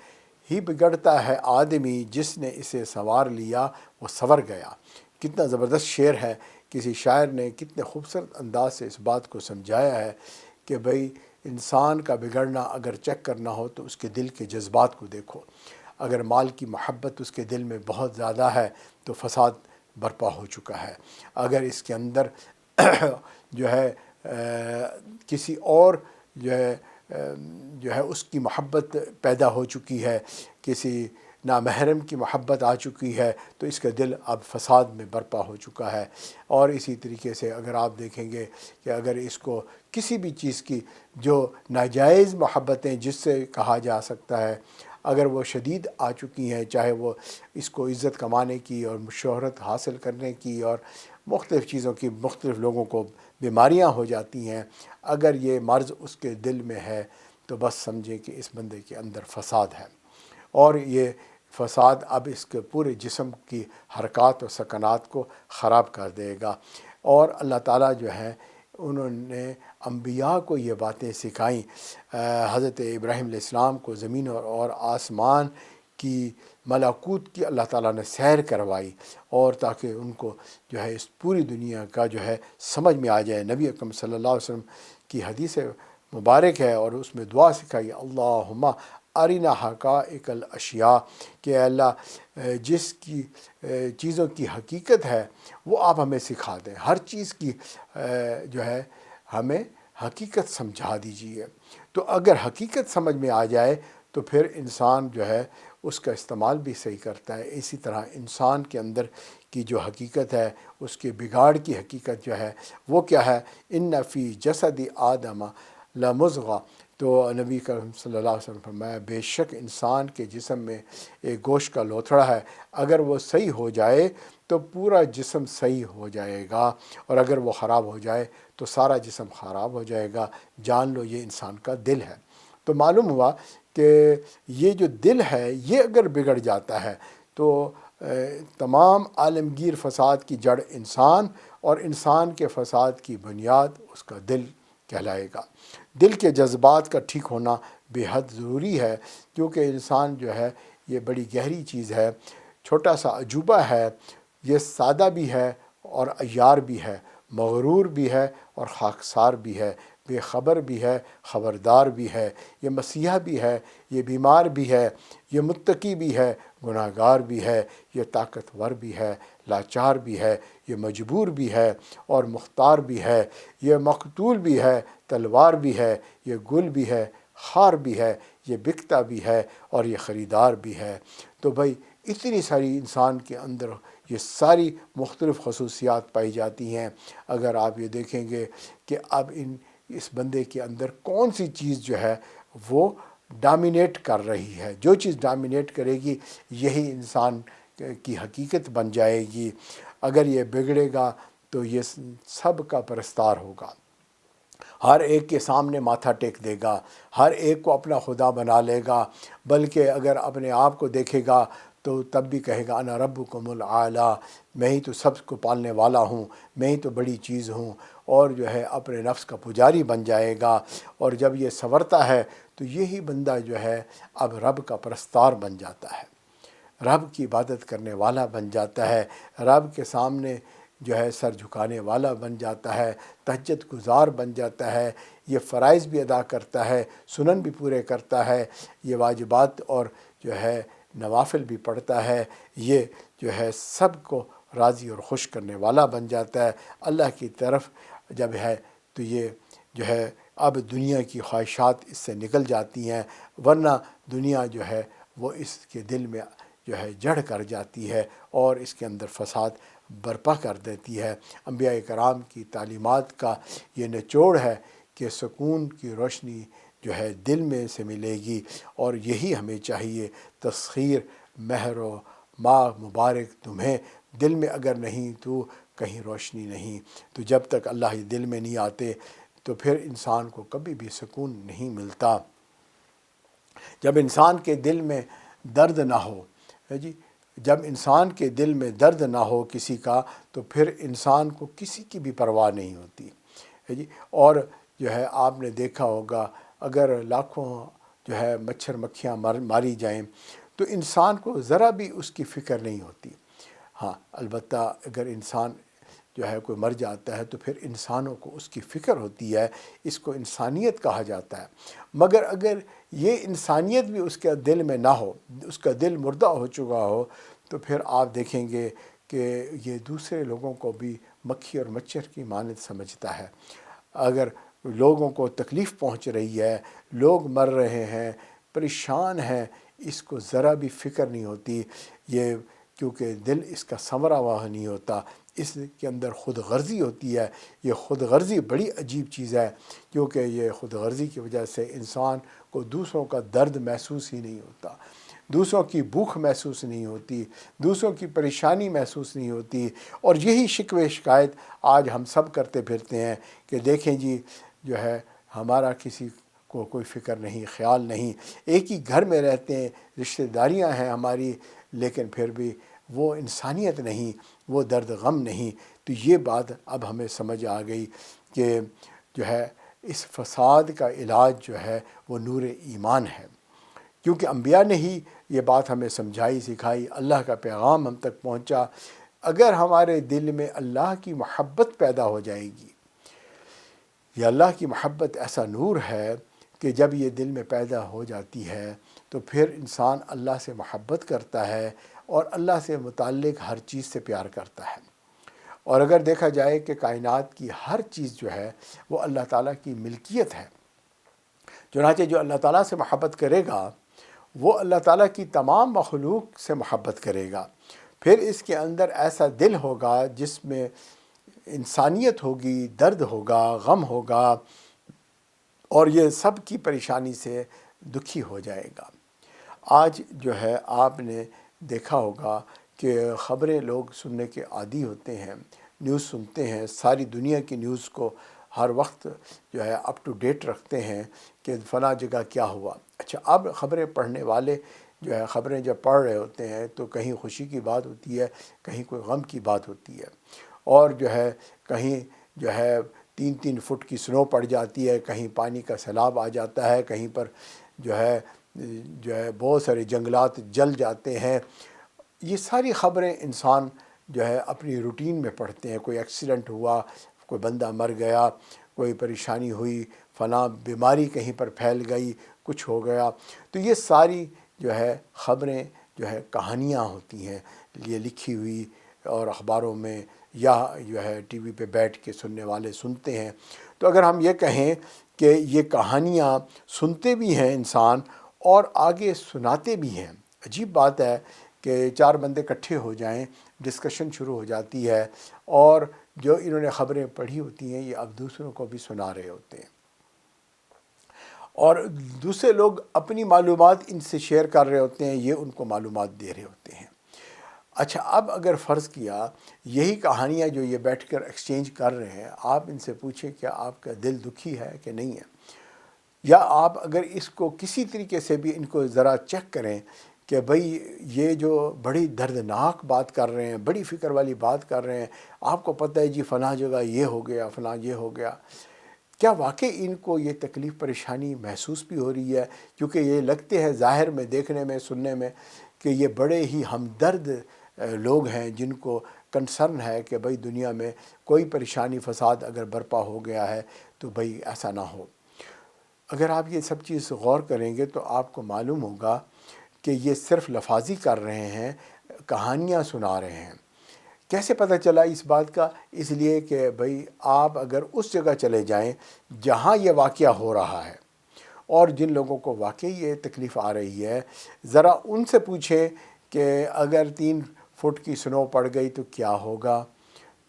ہی بگڑتا ہے آدمی، جس نے اسے سنوار لیا وہ سنور گیا۔ کتنا زبردست شعر ہے، کسی شاعر نے کتنے خوبصورت انداز سے اس بات کو سمجھایا ہے کہ بھئی انسان کا بگڑنا اگر چیک کرنا ہو تو اس کے دل کے جذبات کو دیکھو۔ اگر مال کی محبت اس کے دل میں بہت زیادہ ہے تو فساد برپا ہو چکا ہے۔ اگر اس کے اندر جو ہے کسی اور جو ہے اس کی محبت پیدا ہو چکی ہے، کسی نامحرم کی محبت آ چکی ہے، تو اس کا دل اب فساد میں برپا ہو چکا ہے۔ اور اسی طریقے سے اگر آپ دیکھیں گے کہ اگر اس کو کسی بھی چیز کی جو ناجائز محبتیں جس سے کہا جا سکتا ہے، اگر وہ شدید آ چکی ہیں، چاہے وہ اس کو عزت کمانے کی اور شہرت حاصل کرنے کی اور مختلف چیزوں کی، مختلف لوگوں کو بیماریاں ہو جاتی ہیں، اگر یہ مرض اس کے دل میں ہے تو بس سمجھیں کہ اس بندے کے اندر فساد ہے، اور یہ فساد اب اس کے پورے جسم کی حرکات و سکنات کو خراب کر دے گا۔ اور اللہ تعالیٰ جو ہے انہوں نے انبیاء کو یہ باتیں سکھائیں۔ حضرت ابراہیم علیہ السلام کو زمین اور آسمان کی ملکوت کی اللہ تعالیٰ نے سیر کروائی، اور تاکہ ان کو جو ہے اس پوری دنیا کا جو ہے سمجھ میں آ جائے۔ نبی اکرم صلی اللہ علیہ وسلم کی حدیث مبارک ہے، اور اس میں دعا سکھائی، اللہم ارنا حقائق الاشیاء، کہ اللہ جس کی چیزوں کی حقیقت ہے وہ آپ ہمیں سکھا دیں، ہر چیز کی جو ہے ہمیں حقیقت سمجھا دیجیے۔ تو اگر حقیقت سمجھ میں آ جائے تو پھر انسان جو ہے اس کا استعمال بھی صحیح کرتا ہے۔ اسی طرح انسان کے اندر کی جو حقیقت ہے، اس کے بگاڑ کی حقیقت جو ہے وہ کیا ہے، ان فی جسد آدم لمضغہ، تو نبی کریم صلی اللہ علیہ وسلم فرمایا بے شک انسان کے جسم میں ایک گوشت کا لوتھڑا ہے، اگر وہ صحیح ہو جائے تو پورا جسم صحیح ہو جائے گا، اور اگر وہ خراب ہو جائے تو سارا جسم خراب ہو جائے گا۔ جان لو یہ انسان کا دل ہے۔ تو معلوم ہوا کہ یہ جو دل ہے یہ اگر بگڑ جاتا ہے تو تمام عالمگیر فساد کی جڑ انسان، اور انسان کے فساد کی بنیاد اس کا دل کہلائے گا۔ دل کے جذبات کا ٹھیک ہونا بے حد ضروری ہے، کیونکہ انسان جو ہے یہ بڑی گہری چیز ہے، چھوٹا سا عجوبہ ہے، یہ سادہ بھی ہے اور عیار بھی ہے، مغرور بھی ہے اور خاکسار بھی ہے، بے خبر بھی ہے، خبردار بھی ہے، یہ مسیحا بھی ہے، یہ بیمار بھی ہے، یہ متقی بھی ہے، گناہ گار بھی ہے، یہ طاقتور بھی ہے، لاچار بھی ہے، یہ مجبور بھی ہے اور مختار بھی ہے، یہ مقتول بھی ہے، تلوار بھی ہے، یہ گل بھی ہے، خار بھی ہے، یہ بکتا بھی ہے اور یہ خریدار بھی ہے۔ تو بھائی اتنی ساری انسان کے اندر یہ ساری مختلف خصوصیات پائی جاتی ہیں۔ اگر آپ یہ دیکھیں گے کہ اب اس بندے کے اندر کون سی چیز جو ہے وہ ڈامینیٹ کر رہی ہے، جو چیز ڈامینیٹ کرے گی یہی انسان کی حقیقت بن جائے گی۔ اگر یہ بگڑے گا تو یہ سب کا پرستار ہوگا، ہر ایک کے سامنے ماتھا ٹیک دے گا، ہر ایک کو اپنا خدا بنا لے گا، بلکہ اگر اپنے آپ کو دیکھے گا تو تب بھی کہے گا انا ربکم الاعلیٰ، میں ہی تو سب کو پالنے والا ہوں، میں ہی تو بڑی چیز ہوں، اور جو ہے اپنے نفس کا پجاری بن جائے گا۔ اور جب یہ سنورتا ہے تو یہی بندہ جو ہے اب رب کا پرستار بن جاتا ہے، رب کی عبادت کرنے والا بن جاتا ہے، رب کے سامنے جو ہے سر جھکانے والا بن جاتا ہے، تہجد گزار بن جاتا ہے، یہ فرائض بھی ادا کرتا ہے، سنن بھی پورے کرتا ہے، یہ واجبات اور جو ہے نوافل بھی پڑھتا ہے، یہ جو ہے سب کو راضی اور خوش کرنے والا بن جاتا ہے۔ اللہ کی طرف جب ہے تو یہ جو ہے اب دنیا کی خواہشات اس سے نکل جاتی ہیں، ورنہ دنیا جو ہے وہ اس کے دل میں جو ہے جڑ کر جاتی ہے اور اس کے اندر فساد برپا کر دیتی ہے۔ انبیاء کرام کی تعلیمات کا یہ نچوڑ ہے کہ سکون کی روشنی جو ہے دل میں سے ملے گی، اور یہی ہمیں چاہیے۔ تسخیر مہر و ماہ مبارک تمہیں، دل میں اگر نہیں تو کہیں روشنی نہیں۔ تو جب تک اللہ یہ دل میں نہیں آتے تو پھر انسان کو کبھی بھی سکون نہیں ملتا۔ جب انسان کے دل میں درد نہ ہو جی، جب انسان کے دل میں درد نہ ہو کسی کا، تو پھر انسان کو کسی کی بھی پرواہ نہیں ہوتی ہے جی۔ اور جو ہے آپ نے دیکھا ہوگا اگر لاکھوں جو ہے مچھر مکھیاں ماری جائیں تو انسان کو ذرا بھی اس کی فکر نہیں ہوتی۔ ہاں البتہ اگر انسان جو ہے کوئی مر جاتا ہے تو پھر انسانوں کو اس کی فکر ہوتی ہے، اس کو انسانیت کہا جاتا ہے۔ مگر اگر یہ انسانیت بھی اس کے دل میں نہ ہو، اس کا دل مردہ ہو چکا ہو، تو پھر آپ دیکھیں گے کہ یہ دوسرے لوگوں کو بھی مکھی اور مچھر کی مانند سمجھتا ہے۔ اگر لوگوں کو تکلیف پہنچ رہی ہے، لوگ مر رہے ہیں، پریشان ہیں، اس کو ذرا بھی فکر نہیں ہوتی۔ یہ کیونکہ دل اس کا ثمرہ ہوا نہیں ہوتا، اس کے اندر خود غرضی ہوتی ہے۔ یہ خود غرضی بڑی عجیب چیز ہے، کیونکہ یہ خود غرضی کی وجہ سے انسان کو دوسروں کا درد محسوس ہی نہیں ہوتا، دوسروں کی بھوک محسوس نہیں ہوتی، دوسروں کی پریشانی محسوس نہیں ہوتی۔ اور یہی شکوے شکایت آج ہم سب کرتے پھرتے ہیں کہ دیکھیں جی جو ہے ہمارا کسی کو کوئی فکر نہیں، خیال نہیں، ایک ہی گھر میں رہتے ہیں، رشتہ داریاں ہیں ہماری، لیکن پھر بھی وہ انسانیت نہیں، وہ درد غم نہیں۔ تو یہ بات اب ہمیں سمجھ آ گئی کہ جو ہے اس فساد کا علاج جو ہے وہ نور ایمان ہے، کیونکہ انبیاء نے ہی یہ بات ہمیں سمجھائی سکھائی، اللہ کا پیغام ہم تک پہنچا۔ اگر ہمارے دل میں اللہ کی محبت پیدا ہو جائے گی، یہ اللہ کی محبت ایسا نور ہے کہ جب یہ دل میں پیدا ہو جاتی ہے تو پھر انسان اللہ سے محبت کرتا ہے اور اللہ سے متعلق ہر چیز سے پیار کرتا ہے۔ اور اگر دیکھا جائے کہ کائنات کی ہر چیز جو ہے وہ اللہ تعالیٰ کی ملکیت ہے، چنانچہ جو اللہ تعالیٰ سے محبت کرے گا وہ اللہ تعالیٰ کی تمام مخلوق سے محبت کرے گا۔ پھر اس کے اندر ایسا دل ہوگا جس میں انسانیت ہوگی، درد ہوگا، غم ہوگا، اور یہ سب کی پریشانی سے دکھی ہو جائے گا۔ آج جو ہے آپ نے دیکھا ہوگا کہ خبریں لوگ سننے کے عادی ہوتے ہیں، نیوز سنتے ہیں، ساری دنیا کی نیوز کو ہر وقت جو ہے اپ ٹو ڈیٹ رکھتے ہیں کہ فلاں جگہ کیا ہوا۔ اچھا اب خبریں پڑھنے والے جو ہے خبریں جب پڑھ رہے ہوتے ہیں تو کہیں خوشی کی بات ہوتی ہے، کہیں کوئی غم کی بات ہوتی ہے، اور جو ہے کہیں جو ہے 3 فٹ کی سنو پڑ جاتی ہے، کہیں پانی کا سیلاب آ جاتا ہے، کہیں پر جو ہے بہت سارے جنگلات جل جاتے ہیں۔ یہ ساری خبریں انسان جو ہے اپنی روٹین میں پڑھتے ہیں، کوئی ایکسیڈنٹ ہوا، کوئی بندہ مر گیا، کوئی پریشانی ہوئی، فلاں بیماری کہیں پر پھیل گئی، کچھ ہو گیا۔ تو یہ ساری جو ہے خبریں جو ہے کہانیاں ہوتی ہیں یہ لکھی ہوئی، اور اخباروں میں یا جو ہے ٹی وی پہ بیٹھ کے سننے والے سنتے ہیں۔ تو اگر ہم یہ کہیں کہ یہ کہانیاں سنتے بھی ہیں انسان اور آگے سناتے بھی ہیں، عجیب بات ہے کہ 4 بندے اکٹھے ہو جائیں، ڈسکشن شروع ہو جاتی ہے، اور جو انہوں نے خبریں پڑھی ہوتی ہیں یہ اب دوسروں کو بھی سنا رہے ہوتے ہیں، اور دوسرے لوگ اپنی معلومات ان سے شیئر کر رہے ہوتے ہیں، یہ ان کو معلومات دے رہے ہوتے ہیں۔ اچھا اب اگر فرض کیا یہی کہانیاں جو یہ بیٹھ کر ایکسچینج کر رہے ہیں، آپ ان سے پوچھیں کہ آپ کا دل دکھی ہے کہ نہیں ہے، یا آپ اگر اس کو کسی طریقے سے بھی ان کو ذرا چیک کریں کہ بھئی یہ جو بڑی دردناک بات کر رہے ہیں، بڑی فکر والی بات کر رہے ہیں، آپ کو پتہ ہے جی فلاں جگہ یہ ہو گیا، فلاں یہ ہو گیا، کیا واقعی ان کو یہ تکلیف پریشانی محسوس بھی ہو رہی ہے؟ کیونکہ یہ لگتے ہیں ظاہر میں، دیکھنے میں، سننے میں کہ یہ بڑے ہی ہمدرد لوگ ہیں جن کو کنسرن ہے کہ بھئی دنیا میں کوئی پریشانی فساد اگر برپا ہو گیا ہے تو بھئی ایسا نہ ہو۔ اگر آپ یہ سب چیز غور کریں گے تو آپ کو معلوم ہوگا کہ یہ صرف لفاظی کر رہے ہیں، کہانیاں سنا رہے ہیں۔ کیسے پتہ چلا اس بات کا؟ اس لیے کہ بھئی آپ اگر اس جگہ چلے جائیں جہاں یہ واقعہ ہو رہا ہے، اور جن لوگوں کو واقعی یہ تکلیف آ رہی ہے، ذرا ان سے پوچھیں کہ اگر 3 فٹ کی سنو پڑ گئی تو کیا ہوگا،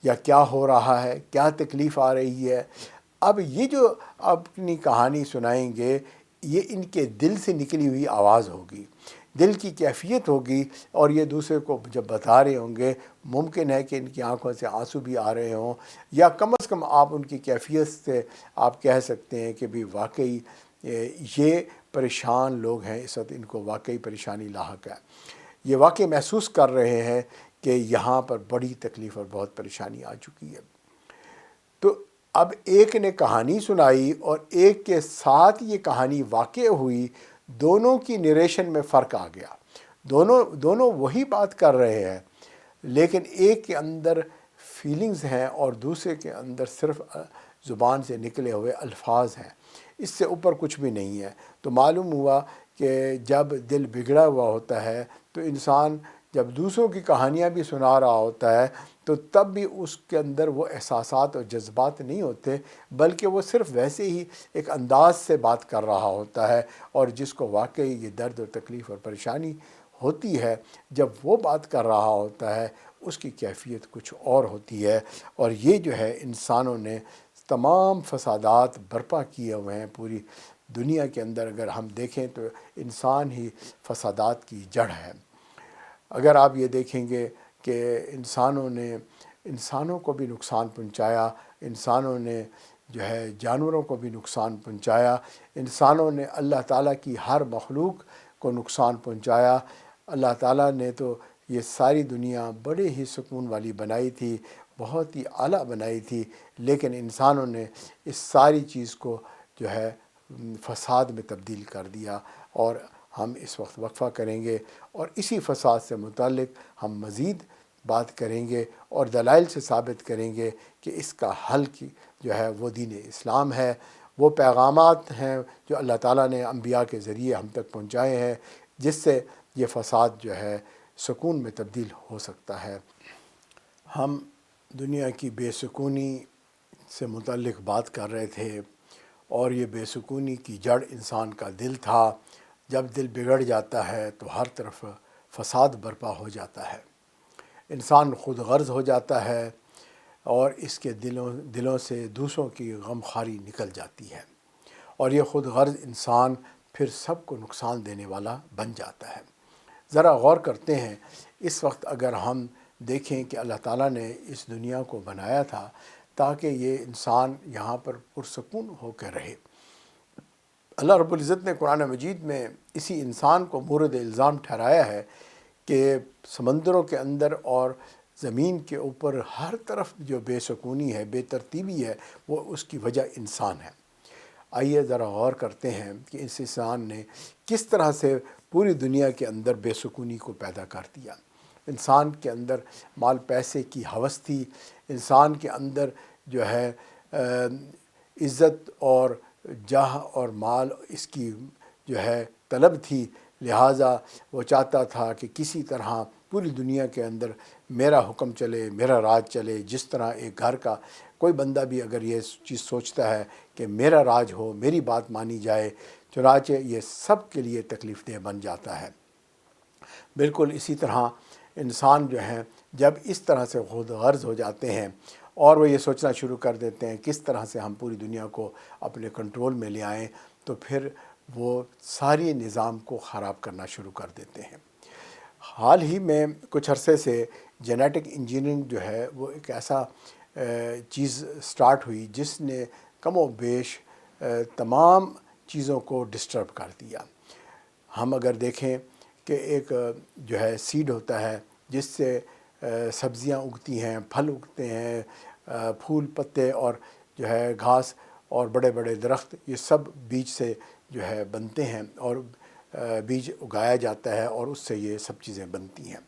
یا کیا ہو رہا ہے، کیا تکلیف آ رہی ہے۔ اب یہ جو اپنی کہانی سنائیں گے یہ ان کے دل سے نکلی ہوئی آواز ہوگی، دل کی کیفیت ہوگی، اور یہ دوسرے کو جب بتا رہے ہوں گے ممکن ہے کہ ان کی آنکھوں سے آنسو بھی آ رہے ہوں، یا کم از کم آپ ان کی کیفیت سے آپ کہہ سکتے ہیں کہ بھی واقعی یہ پریشان لوگ ہیں، اس وقت ان کو واقعی پریشانی لاحق ہے، یہ واقعی محسوس کر رہے ہیں کہ یہاں پر بڑی تکلیف اور بہت پریشانی آ چکی ہے۔ تو اب ایک نے کہانی سنائی اور ایک کے ساتھ یہ کہانی واقع ہوئی، دونوں کی نریشن میں فرق آ گیا۔ دونوں وہی بات کر رہے ہیں، لیکن ایک کے اندر فیلنگز ہیں اور دوسرے کے اندر صرف زبان سے نکلے ہوئے الفاظ ہیں، اس سے اوپر کچھ بھی نہیں ہے۔ تو معلوم ہوا کہ جب دل بگڑا ہوا ہوتا ہے تو انسان جب دوسروں کی کہانیاں بھی سنا رہا ہوتا ہے تو تب بھی اس کے اندر وہ احساسات اور جذبات نہیں ہوتے، بلکہ وہ صرف ویسے ہی ایک انداز سے بات کر رہا ہوتا ہے، اور جس کو واقعی یہ درد اور تکلیف اور پریشانی ہوتی ہے جب وہ بات کر رہا ہوتا ہے، اس کی کیفیت کچھ اور ہوتی ہے۔ اور یہ جو ہے انسانوں نے تمام فسادات برپا کیے ہوئے ہیں پوری دنیا کے اندر۔ اگر ہم دیکھیں تو انسان ہی فسادات کی جڑ ہے۔ اگر آپ یہ دیکھیں گے کہ انسانوں کو بھی نقصان پہنچایا، انسانوں نے جو ہے جانوروں کو بھی نقصان پہنچایا، انسانوں نے اللہ تعالیٰ کی ہر مخلوق کو نقصان پہنچایا۔ اللہ تعالیٰ نے تو یہ ساری دنیا بڑے ہی سکون والی بنائی تھی، بہت ہی اعلیٰ بنائی تھی، لیکن انسانوں نے اس ساری چیز کو جو ہے فساد میں تبدیل کر دیا۔ اور ہم اس وقت وقفہ کریں گے اور اسی فساد سے متعلق ہم مزید بات کریں گے اور دلائل سے ثابت کریں گے کہ اس کا حل جو ہے وہ دین اسلام ہے، وہ پیغامات ہیں جو اللہ تعالیٰ نے انبیاء کے ذریعے ہم تک پہنچائے ہیں، جس سے یہ فساد جو ہے سکون میں تبدیل ہو سکتا ہے۔ ہم دنیا کی بے سکونی سے متعلق بات کر رہے تھے، اور یہ بے سکونی کی جڑ انسان کا دل تھا۔ جب دل بگڑ جاتا ہے تو ہر طرف فساد برپا ہو جاتا ہے، انسان خود غرض ہو جاتا ہے، اور اس کے دلوں سے دوسروں کی غمخواری نکل جاتی ہے، اور یہ خود غرض انسان پھر سب کو نقصان دینے والا بن جاتا ہے۔ ذرا غور کرتے ہیں، اس وقت اگر ہم دیکھیں کہ اللہ تعالیٰ نے اس دنیا کو بنایا تھا تاکہ یہ انسان یہاں پر پرسکون ہو کے رہے۔ اللہ رب العزت نے قرآن مجید میں اسی انسان کو مورد الزام ٹھہرایا ہے کہ سمندروں کے اندر اور زمین کے اوپر ہر طرف جو بے سکونی ہے، بے ترتیبی ہے، وہ اس کی وجہ انسان ہے۔ آئیے ذرا غور کرتے ہیں کہ اس انسان نے کس طرح سے پوری دنیا کے اندر بے سکونی کو پیدا کر دیا۔ انسان کے اندر مال پیسے کی ہوس تھی، انسان کے اندر جو ہے عزت اور جاہ اور مال اس کی جو ہے طلب تھی، لہٰذا وہ چاہتا تھا کہ کسی طرح پوری دنیا کے اندر میرا حکم چلے، میرا راج چلے۔ جس طرح ایک گھر کا کوئی بندہ بھی اگر یہ چیز سوچتا ہے کہ میرا راج ہو، میری بات مانی جائے، چنانچہ یہ سب کے لیے تکلیف دہ بن جاتا ہے۔ بالکل اسی طرح انسان جو ہیں جب اس طرح سے خود غرض ہو جاتے ہیں اور وہ یہ سوچنا شروع کر دیتے ہیں کس طرح سے ہم پوری دنیا کو اپنے کنٹرول میں لے آئیں، تو پھر وہ ساری نظام کو خراب کرنا شروع کر دیتے ہیں۔ حال ہی میں کچھ عرصے سے جینیٹک انجینئرنگ جو ہے وہ ایک ایسا چیز سٹارٹ ہوئی جس نے کم و بیش تمام چیزوں کو ڈسٹرب کر دیا۔ ہم اگر دیکھیں کہ ایک جو ہے سیڈ ہوتا ہے جس سے سبزیاں اگتی ہیں، پھل اگتے ہیں، پھول پتے اور جو ہے گھاس اور بڑے بڑے درخت، یہ سب بیج سے جو ہے بنتے ہیں، اور بیج اگایا جاتا ہے اور اس سے یہ سب چیزیں بنتی ہیں۔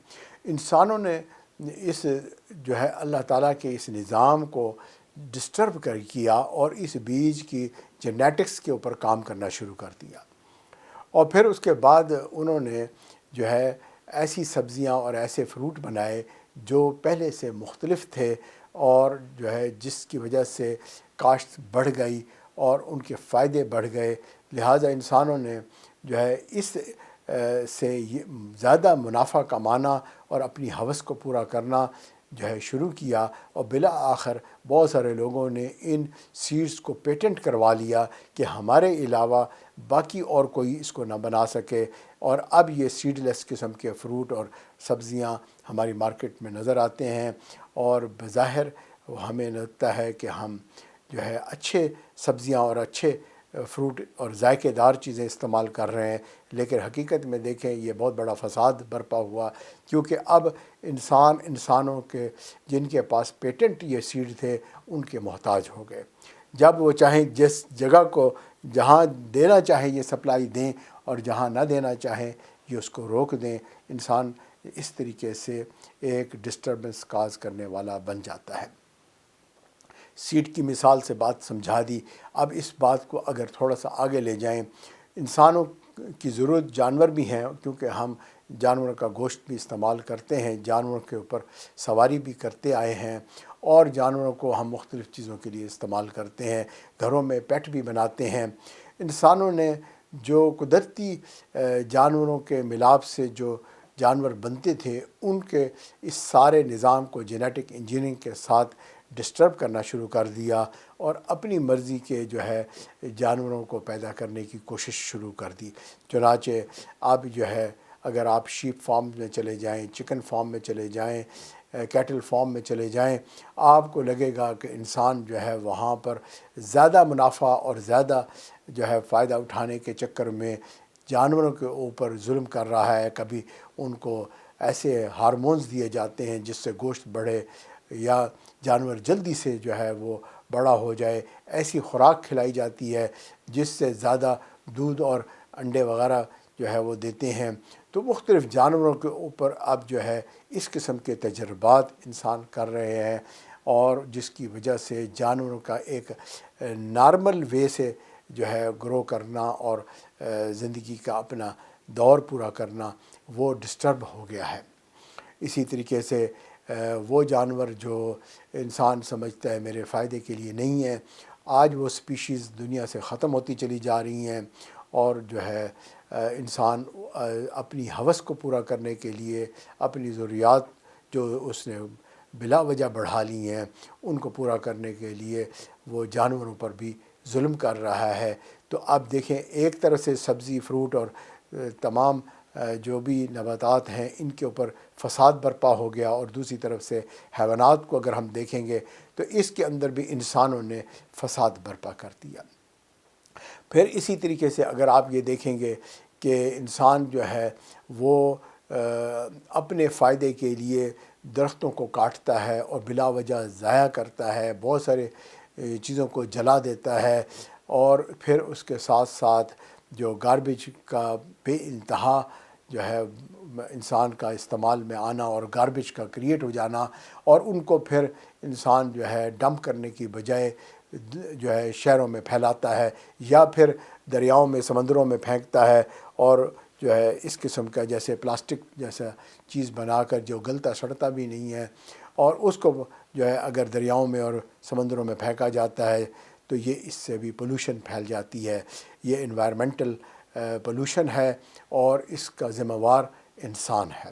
انسانوں نے اس جو ہے اللہ تعالیٰ کے اس نظام کو ڈسٹرب کیا اور اس بیج کی جینیٹکس کے اوپر کام کرنا شروع کر دیا، اور پھر اس کے بعد انہوں نے جو ہے ایسی سبزیاں اور ایسے فروٹ بنائے جو پہلے سے مختلف تھے، اور جو ہے جس کی وجہ سے کاشت بڑھ گئی اور ان کے فائدے بڑھ گئے۔ لہٰذا انسانوں نے جو ہے اس سے زیادہ منافع کمانا اور اپنی ہوس کو پورا کرنا جو ہے شروع کیا، اور بالآخر بہت سارے لوگوں نے ان سیڈز کو پیٹنٹ کروا لیا کہ ہمارے علاوہ باقی اور کوئی اس کو نہ بنا سکے، اور اب یہ سیڈ لیس قسم کے فروٹ اور سبزیاں ہماری مارکیٹ میں نظر آتے ہیں، اور بظاہر ہمیں لگتا ہے کہ ہم جو ہے اچھے سبزیاں اور اچھے فروٹ اور ذائقے دار چیزیں استعمال کر رہے ہیں، لیکن حقیقت میں دیکھیں یہ بہت بڑا فساد برپا ہوا، کیونکہ اب انسانوں کے جن کے پاس پیٹنٹ یہ سیڈ تھے ان کے محتاج ہو گئے۔ جب وہ چاہیں جس جگہ کو جہاں دینا چاہیں یہ سپلائی دیں، اور جہاں نہ دینا چاہیں یہ اس کو روک دیں۔ انسان اس طریقے سے ایک ڈسٹربنس کاز کرنے والا بن جاتا ہے۔ سیٹ کی مثال سے بات سمجھا دی، اب اس بات کو اگر تھوڑا سا آگے لے جائیں، انسانوں کی ضرورت جانور بھی ہیں، کیونکہ ہم جانوروں کا گوشت بھی استعمال کرتے ہیں، جانوروں کے اوپر سواری بھی کرتے آئے ہیں، اور جانوروں کو ہم مختلف چیزوں کے لیے استعمال کرتے ہیں، گھروں میں پیٹ بھی بناتے ہیں۔ انسانوں نے جو قدرتی جانوروں کے ملاپ سے جو جانور بنتے تھے، ان کے اس سارے نظام کو جینیٹک انجینئرنگ کے ساتھ ڈسٹرب کرنا شروع کر دیا، اور اپنی مرضی کے جو ہے جانوروں کو پیدا کرنے کی کوشش شروع کر دی۔ چنانچہ اب جو ہے اگر آپ شیپ فارم میں چلے جائیں، چکن فارم میں چلے جائیں، کیٹل فارم میں چلے جائیں، آپ کو لگے گا کہ انسان جو ہے وہاں پر زیادہ منافع اور زیادہ جو ہے فائدہ اٹھانے کے چکر میں جانوروں کے اوپر ظلم کر رہا ہے۔ کبھی ان کو ایسے ہارمونز دیے جاتے ہیں جس سے گوشت بڑھے، یا جانور جلدی سے جو ہے وہ بڑا ہو جائے، ایسی خوراک کھلائی جاتی ہے جس سے زیادہ دودھ اور انڈے وغیرہ جو ہے وہ دیتے ہیں۔ تو مختلف جانوروں کے اوپر اب جو ہے اس قسم کے تجربات انسان کر رہے ہیں، اور جس کی وجہ سے جانوروں کا ایک نارمل وے سے جو ہے گرو کرنا اور زندگی کا اپنا دور پورا کرنا وہ ڈسٹرب ہو گیا ہے۔ اسی طریقے سے وہ جانور جو انسان سمجھتا ہے میرے فائدے کے لیے نہیں ہے، آج وہ سپیشیز دنیا سے ختم ہوتی چلی جا رہی ہیں، اور جو ہے انسان اپنی ہوس کو پورا کرنے کے لیے اپنی ضروریات جو اس نے بلا وجہ بڑھا لی ہیں ان کو پورا کرنے کے لیے وہ جانوروں پر بھی ظلم کر رہا ہے۔ تو اب دیکھیں، ایک طرف سے سبزی، فروٹ اور تمام جو بھی نباتات ہیں ان کے اوپر فساد برپا ہو گیا، اور دوسری طرف سے حیوانات کو اگر ہم دیکھیں گے تو اس کے اندر بھی انسانوں نے فساد برپا کر دیا۔ پھر اسی طریقے سے اگر آپ یہ دیکھیں گے کہ انسان جو ہے وہ اپنے فائدے کے لیے درختوں کو کاٹتا ہے اور بلا وجہ ضائع کرتا ہے، بہت سارے چیزوں کو جلا دیتا ہے، اور پھر اس کے ساتھ ساتھ جو گاربیج کا بے انتہا جو ہے انسان کا استعمال میں آنا اور گاربیج کا کریٹ ہو جانا، اور ان کو پھر انسان جو ہے ڈمپ کرنے کی بجائے جو ہے شہروں میں پھیلاتا ہے، یا پھر دریاؤں میں، سمندروں میں پھینکتا ہے، اور جو ہے اس قسم کا جیسے پلاسٹک جیسا چیز بنا کر جو گلتا سڑتا بھی نہیں ہے، اور اس کو جو ہے اگر دریاؤں میں اور سمندروں میں پھینکا جاتا ہے تو یہ اس سے بھی پولوشن پھیل جاتی ہے۔ یہ انوائرمنٹل پولوشن ہے، اور اس کا ذمہ وار انسان ہے۔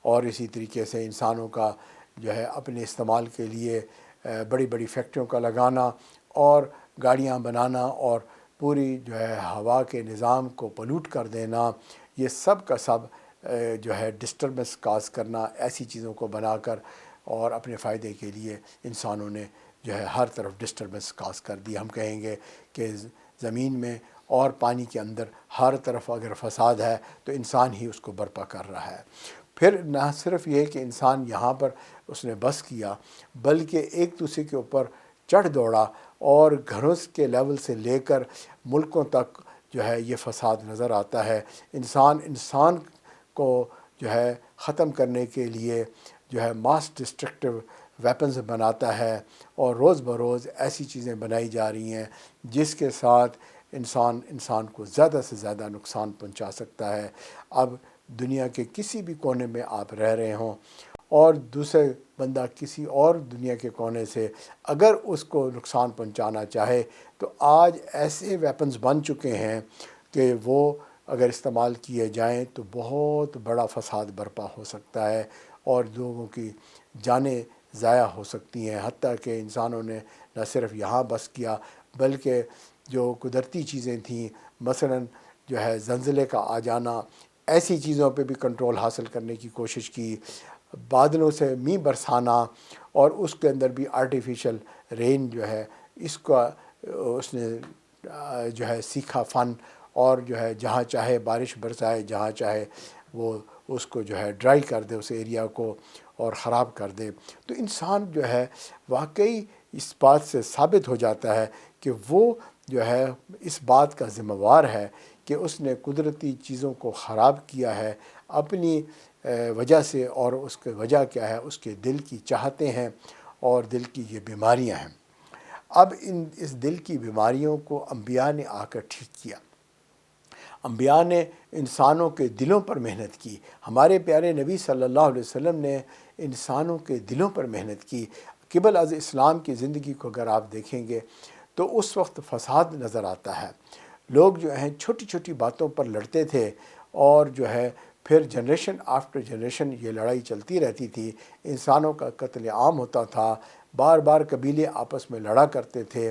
اور اسی طریقے سے انسانوں کا جو ہے اپنے استعمال کے لیے بڑی بڑی فیکٹریوں کا لگانا اور گاڑیاں بنانا اور پوری جو ہے ہوا کے نظام کو پولوٹ کر دینا، یہ سب کا سب جو ہے ڈسٹربنس کاز کرنا، ایسی چیزوں کو بنا کر، اور اپنے فائدے کے لیے انسانوں نے جو ہے ہر طرف ڈسٹربنس کاز کر دی۔ ہم کہیں گے کہ زمین میں اور پانی کے اندر ہر طرف اگر فساد ہے تو انسان ہی اس کو برپا کر رہا ہے۔ پھر نہ صرف یہ کہ انسان یہاں پر اس نے بس کیا، بلکہ ایک دوسرے کے اوپر چڑھ دوڑا، اور گھروں کے لیول سے لے کر ملکوں تک جو ہے یہ فساد نظر آتا ہے۔ انسان کو جو ہے ختم کرنے کے لیے جو ہے ماس ڈسٹرکٹیو ویپنز بناتا ہے، اور روز بروز ایسی چیزیں بنائی جا رہی ہیں جس کے ساتھ انسان کو زیادہ سے زیادہ نقصان پہنچا سکتا ہے۔ اب دنیا کے کسی بھی کونے میں آپ رہ رہے ہوں، اور دوسرے بندہ کسی اور دنیا کے کونے سے اگر اس کو نقصان پہنچانا چاہے تو آج ایسے ویپنز بن چکے ہیں کہ وہ اگر استعمال کیے جائیں تو بہت بڑا فساد برپا ہو سکتا ہے، اور لوگوں کی جانیں ضائع ہو سکتی ہیں۔ حتیٰ کہ انسانوں نے نہ صرف یہاں بس کیا، بلکہ جو قدرتی چیزیں تھیں، مثلاً جو ہے زلزلے کا آ جانا، ایسی چیزوں پہ بھی کنٹرول حاصل کرنے کی کوشش کی، بادلوں سے مینہ برسانا، اور اس کے اندر بھی آرٹیفیشل رین جو ہے اس کا اس نے جو ہے سیکھا فن، اور جو ہے جہاں چاہے بارش برسائے، جہاں چاہے وہ اس کو جو ہے ڈرائی کر دے اس ایریا کو اور خراب کر دے۔ تو انسان جو ہے واقعی اس بات سے ثابت ہو جاتا ہے کہ وہ جو ہے اس بات کا ذمہ وار ہے کہ اس نے قدرتی چیزوں کو خراب کیا ہے اپنی وجہ سے، اور اس کی وجہ کیا ہے؟ اس کے دل کی چاہتیں ہیں اور دل کی یہ بیماریاں ہیں۔ اب اس دل کی بیماریوں کو انبیاء نے آ کر ٹھیک کیا۔ انبیاء نے انسانوں کے دلوں پر محنت کی، ہمارے پیارے نبی صلی اللہ علیہ وسلم نے انسانوں کے دلوں پر محنت کی۔ قبل از اسلام کی زندگی کو اگر آپ دیکھیں گے تو اس وقت فساد نظر آتا ہے، لوگ جو ہیں چھوٹی چھوٹی باتوں پر لڑتے تھے، اور جو ہے پھر جنریشن آفٹر جنریشن یہ لڑائی چلتی رہتی تھی، انسانوں کا قتل عام ہوتا تھا، بار بار قبیلے آپس میں لڑا کرتے تھے،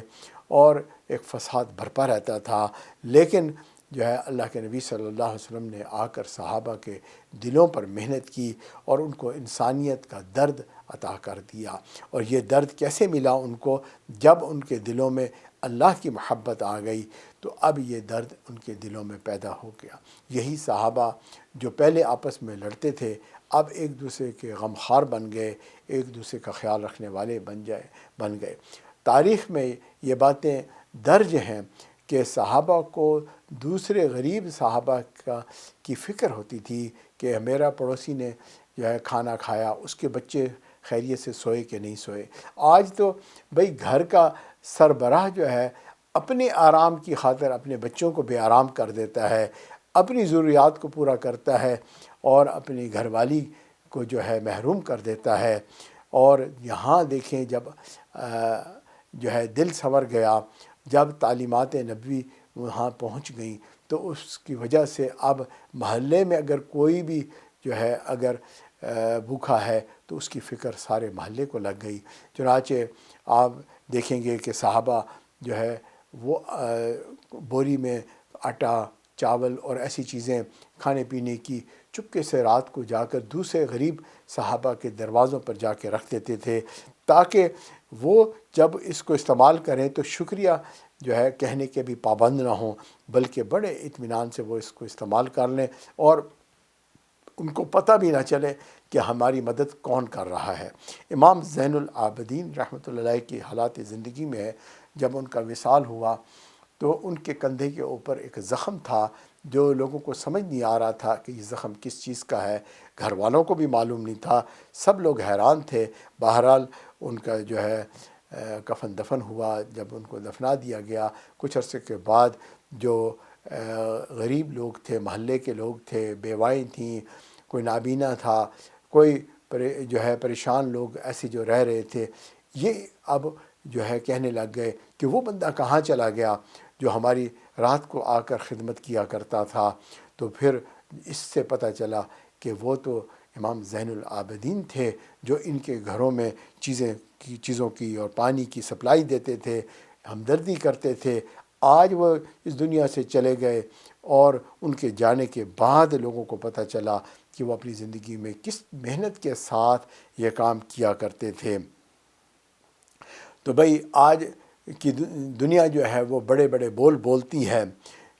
اور ایک فساد بھرپا رہتا تھا۔ لیکن جو ہے اللہ کے نبی صلی اللہ علیہ وسلم نے آ کر صحابہ کے دلوں پر محنت کی اور ان کو انسانیت کا درد عطا کر دیا۔ اور یہ درد کیسے ملا ان کو؟ جب ان کے دلوں میں اللہ کی محبت آ گئی تو اب یہ درد ان کے دلوں میں پیدا ہو گیا۔ یہی صحابہ جو پہلے آپس میں لڑتے تھے اب ایک دوسرے کے غمخوار بن گئے، ایک دوسرے کا خیال رکھنے والے بن گئے۔ تاریخ میں یہ باتیں درج ہیں کہ صحابہ کو دوسرے غریب صحابہ کی فکر ہوتی تھی کہ میرا پڑوسی نے جو ہے کھانا کھایا، اس کے بچے خیریت سے سوئے کہ نہیں سوئے۔ آج تو بھئی گھر کا سربراہ جو ہے اپنے آرام کی خاطر اپنے بچوں کو بے آرام کر دیتا ہے، اپنی ضروریات کو پورا کرتا ہے اور اپنی گھر والی کو جو ہے محروم کر دیتا ہے۔ اور یہاں دیکھیں جب جو ہے دل سنور گیا، جب تعلیمات نبوی وہاں پہنچ گئیں تو اس کی وجہ سے اب محلے میں اگر کوئی بھی جو ہے اگر بھوکا ہے تو اس کی فکر سارے محلے کو لگ گئی۔ چنانچہ آپ دیکھیں گے کہ صحابہ جو ہے وہ بوری میں آٹا، چاول اور ایسی چیزیں کھانے پینے کی چپکے سے رات کو جا کر دوسرے غریب صحابہ کے دروازوں پر جا کے رکھ دیتے تھے، تاکہ وہ جب اس کو استعمال کریں تو شکریہ جو ہے کہنے کے بھی پابند نہ ہوں، بلکہ بڑے اطمینان سے وہ اس کو استعمال کر لیں اور ان کو پتہ بھی نہ چلے کہ ہماری مدد کون کر رہا ہے۔ امام زین العابدین رحمۃ اللہ علیہ کی حالات زندگی میں جب ان کا وصال ہوا تو ان کے کندھے کے اوپر ایک زخم تھا جو لوگوں کو سمجھ نہیں آ رہا تھا کہ یہ زخم کس چیز کا ہے، گھر والوں کو بھی معلوم نہیں تھا، سب لوگ حیران تھے۔ بہرحال ان کا جو ہے کفن دفن ہوا، جب ان کو دفنا دیا گیا کچھ عرصے کے بعد جو غریب لوگ تھے، محلے کے لوگ تھے، بیوائیں تھیں، کوئی نابینا تھا، کوئی جو ہے پریشان لوگ ایسے جو رہ رہے تھے، یہ اب جو ہے کہنے لگ گئے کہ وہ بندہ کہاں چلا گیا جو ہماری رات کو آ کر خدمت کیا کرتا تھا۔ تو پھر اس سے پتہ چلا کہ وہ تو امام زین العابدین تھے جو ان کے گھروں میں چیزوں کی اور پانی کی سپلائی دیتے تھے، ہمدردی کرتے تھے۔ آج وہ اس دنیا سے چلے گئے اور ان کے جانے کے بعد لوگوں کو پتہ چلا کہ وہ اپنی زندگی میں کس محنت کے ساتھ یہ کام کیا کرتے تھے۔ تو بھئی آج کی دنیا جو ہے وہ بڑے بڑے بول بولتی ہے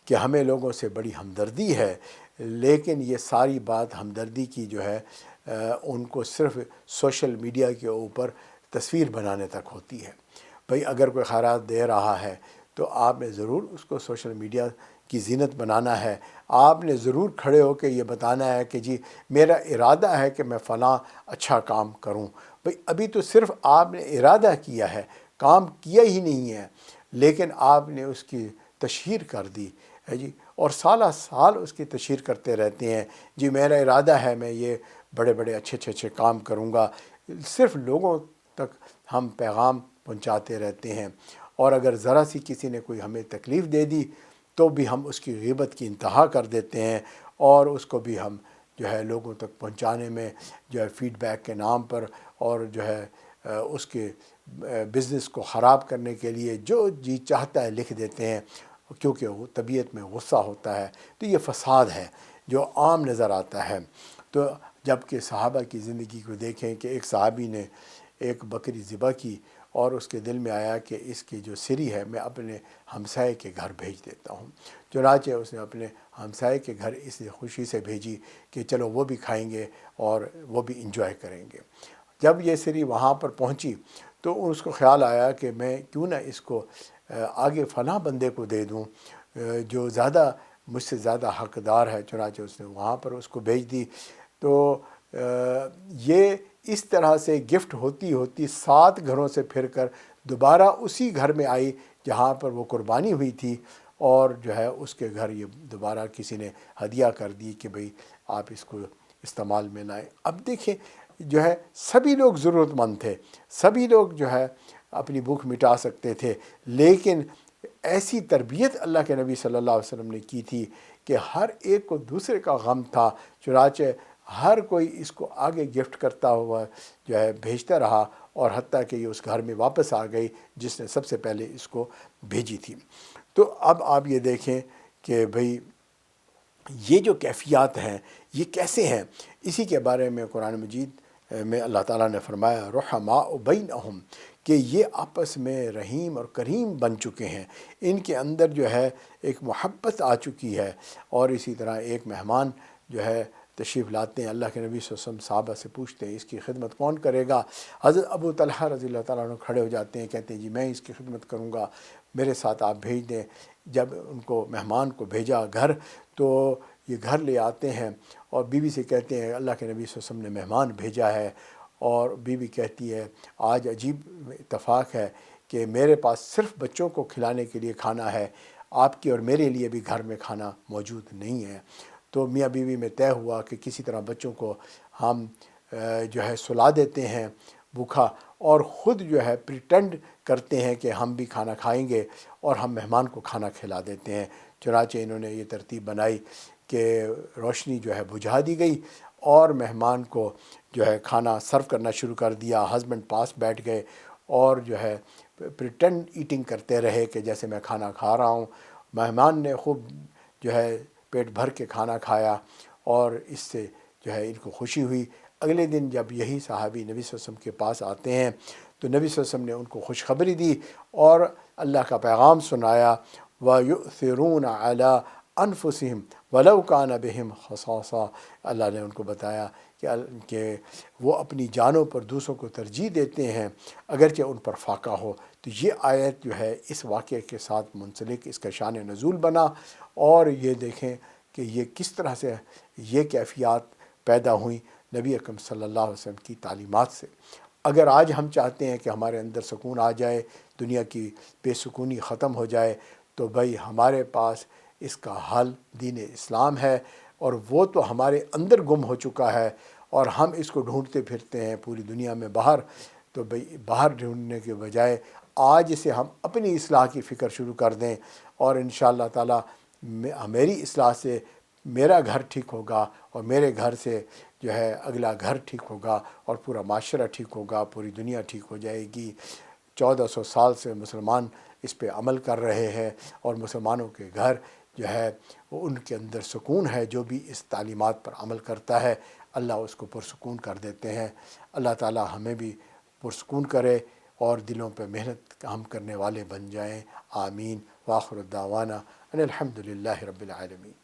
کہ ہمیں لوگوں سے بڑی ہمدردی ہے، لیکن یہ ساری بات ہمدردی کی جو ہے ان کو صرف سوشل میڈیا کے اوپر تصویر بنانے تک ہوتی ہے۔ بھئی اگر کوئی خیرات دے رہا ہے تو آپ نے ضرور اس کو سوشل میڈیا کی زینت بنانا ہے، آپ نے ضرور کھڑے ہو کے یہ بتانا ہے کہ جی میرا ارادہ ہے کہ میں فلاں اچھا کام کروں۔ بھئی ابھی تو صرف آپ نے ارادہ کیا ہے، کام کیا ہی نہیں ہے، لیکن آپ نے اس کی تشہیر کر دی ہے جی، اور سالہ سال اس کی تشہیر کرتے رہتے ہیں، جی میرا ارادہ ہے میں یہ بڑے بڑے اچھے کام کروں گا۔ صرف لوگوں تک ہم پیغام پہنچاتے رہتے ہیں، اور اگر ذرا سی کسی نے کوئی ہمیں تکلیف دے دی تو بھی ہم اس کی غیبت کی انتہا کر دیتے ہیں، اور اس کو بھی ہم جو ہے لوگوں تک پہنچانے میں جو ہے فیڈ بیک کے نام پر اور جو ہے اس کے بزنس کو خراب کرنے کے لیے جو جی چاہتا ہے لکھ دیتے ہیں، کیونکہ وہ طبیعت میں غصہ ہوتا ہے۔ تو یہ فساد ہے جو عام نظر آتا ہے۔ تو جب کہ صحابہ کی زندگی کو دیکھیں کہ ایک صحابی نے ایک بکری ذبح کی اور اس کے دل میں آیا کہ اس کی جو سری ہے میں اپنے ہمسائے کے گھر بھیج دیتا ہوں۔ چنانچہ اس نے اپنے ہمسائے کے گھر اس لیے خوشی سے بھیجی کہ چلو وہ بھی کھائیں گے اور وہ بھی انجوائے کریں گے۔ جب یہ سری وہاں پر پہنچی تو اس کو خیال آیا کہ میں کیوں نہ اس کو آگے فلاں بندے کو دے دوں جو زیادہ مجھ سے زیادہ حقدار ہے۔ چنانچہ اس نے وہاں پر اس کو بھیج دی۔ تو یہ اس طرح سے گفٹ ہوتی ہوتی 7 گھروں سے پھر کر دوبارہ اسی گھر میں آئی جہاں پر وہ قربانی ہوئی تھی، اور جو ہے اس کے گھر یہ دوبارہ کسی نے ہدیہ کر دی کہ بھئی آپ اس کو استعمال میں لائیں۔ اب دیکھیں جو ہے سبھی لوگ ضرورت مند تھے، سبھی لوگ جو ہے اپنی بھوک مٹا سکتے تھے، لیکن ایسی تربیت اللہ کے نبی صلی اللہ علیہ وسلم نے کی تھی کہ ہر ایک کو دوسرے کا غم تھا۔ چنانچہ ہر کوئی اس کو آگے گفٹ کرتا ہوا جو ہے بھیجتا رہا، اور حتیٰ کہ یہ اس گھر میں واپس آ گئی جس نے سب سے پہلے اس کو بھیجی تھی۔ تو اب آپ یہ دیکھیں کہ بھئی یہ جو کیفیات ہیں یہ کیسے ہیں، اسی کے بارے میں قرآن مجید میں اللہ تعالیٰ نے فرمایا رحماء بینہم، کہ یہ آپس میں رحیم اور کریم بن چکے ہیں، ان کے اندر جو ہے ایک محبت آ چکی ہے۔ اور اسی طرح ایک مہمان جو ہے تشریف لاتے ہیں، اللہ کے نبی صلی اللہ علیہ وسلم صحابہ سے پوچھتے ہیں اس کی خدمت کون کرے گا؟ حضرت ابو طلحہ رضی اللہ تعالیٰ عنہ کھڑے ہو جاتے ہیں، کہتے ہیں جی میں اس کی خدمت کروں گا، میرے ساتھ آپ بھیج دیں۔ جب ان کو مہمان کو بھیجا گھر، تو یہ گھر لے آتے ہیں اور بیوی سے کہتے ہیں اللہ کے نبی صلی اللہ علیہ وسلم نے مہمان بھیجا ہے، اور بیوی کہتی ہے آج عجیب اتفاق ہے کہ میرے پاس صرف بچوں کو کھلانے کے لیے کھانا ہے، آپ کی اور میرے لیے بھی گھر میں کھانا موجود نہیں ہے۔ تو میاں بیوی میں طے ہوا کہ کسی طرح بچوں کو ہم جو ہے سلا دیتے ہیں بھوکا، اور خود جو ہے پریٹینڈ کرتے ہیں کہ ہم بھی کھانا کھائیں گے اور ہم مہمان کو کھانا کھلا دیتے ہیں۔ چنانچہ انہوں نے یہ ترتیب بنائی کہ روشنی جو ہے بجھا دی گئی اور مہمان کو جو ہے کھانا سرو کرنا شروع کر دیا۔ ہسبینڈ پاس بیٹھ گئے اور جو ہے پریٹینڈ ایٹنگ کرتے رہے کہ جیسے میں کھانا کھا رہا ہوں۔ مہمان نے خوب جو ہے پیٹ بھر کے کھانا کھایا، اور اس سے جو ہے ان کو خوشی ہوئی۔ اگلے دن جب یہی صحابی نبی صلی اللہ علیہ وسلم کے پاس آتے ہیں تو نبی صلی اللہ علیہ وسلم نے ان کو خوشخبری دی اور اللہ کا پیغام سنایا، وَيُؤْثِرُونَ عَلَىٰ أَنفُسِهِمْ وَلَوْ كَانَ بِهِمْ خَصَاصَةٌ۔ اللہ نے ان کو بتایا کہ وہ اپنی جانوں پر دوسروں کو ترجیح دیتے ہیں اگرچہ ان پر فاقہ ہو۔ تو یہ آیت جو ہے اس واقعے کے ساتھ منسلک اس کا شان نزول بنا، اور یہ دیکھیں کہ یہ کس طرح سے یہ کیفیات پیدا ہوئیں نبی اکرم صلی اللہ علیہ وسلم کی تعلیمات سے۔ اگر آج ہم چاہتے ہیں کہ ہمارے اندر سکون آ جائے، دنیا کی بے سکونی ختم ہو جائے، تو بھائی ہمارے پاس اس کا حل دین اسلام ہے، اور وہ تو ہمارے اندر گم ہو چکا ہے اور ہم اس کو ڈھونڈتے پھرتے ہیں پوری دنیا میں باہر۔ تو بھائی باہر ڈھونڈنے کے بجائے آج سے ہم اپنی اصلاح کی فکر شروع کر دیں، اور انشاءاللہ تعالی میری اصلاح سے میرا گھر ٹھیک ہوگا، اور میرے گھر سے جو ہے اگلا گھر ٹھیک ہوگا، اور پورا معاشرہ ٹھیک ہوگا، پوری دنیا ٹھیک ہو جائے گی۔ 1400 سال سے مسلمان اس پہ عمل کر رہے ہیں، اور مسلمانوں کے گھر جو ہے وہ ان کے اندر سکون ہے۔ جو بھی اس تعلیمات پر عمل کرتا ہے اللہ اس کو پرسکون کر دیتے ہیں۔ اللہ تعالی ہمیں بھی پرسکون کرے اور دلوں پہ محنت ہم کرنے والے بن جائیں۔ آمین۔ وآخر الدعوانا ان الحمد للہ رب العالمین۔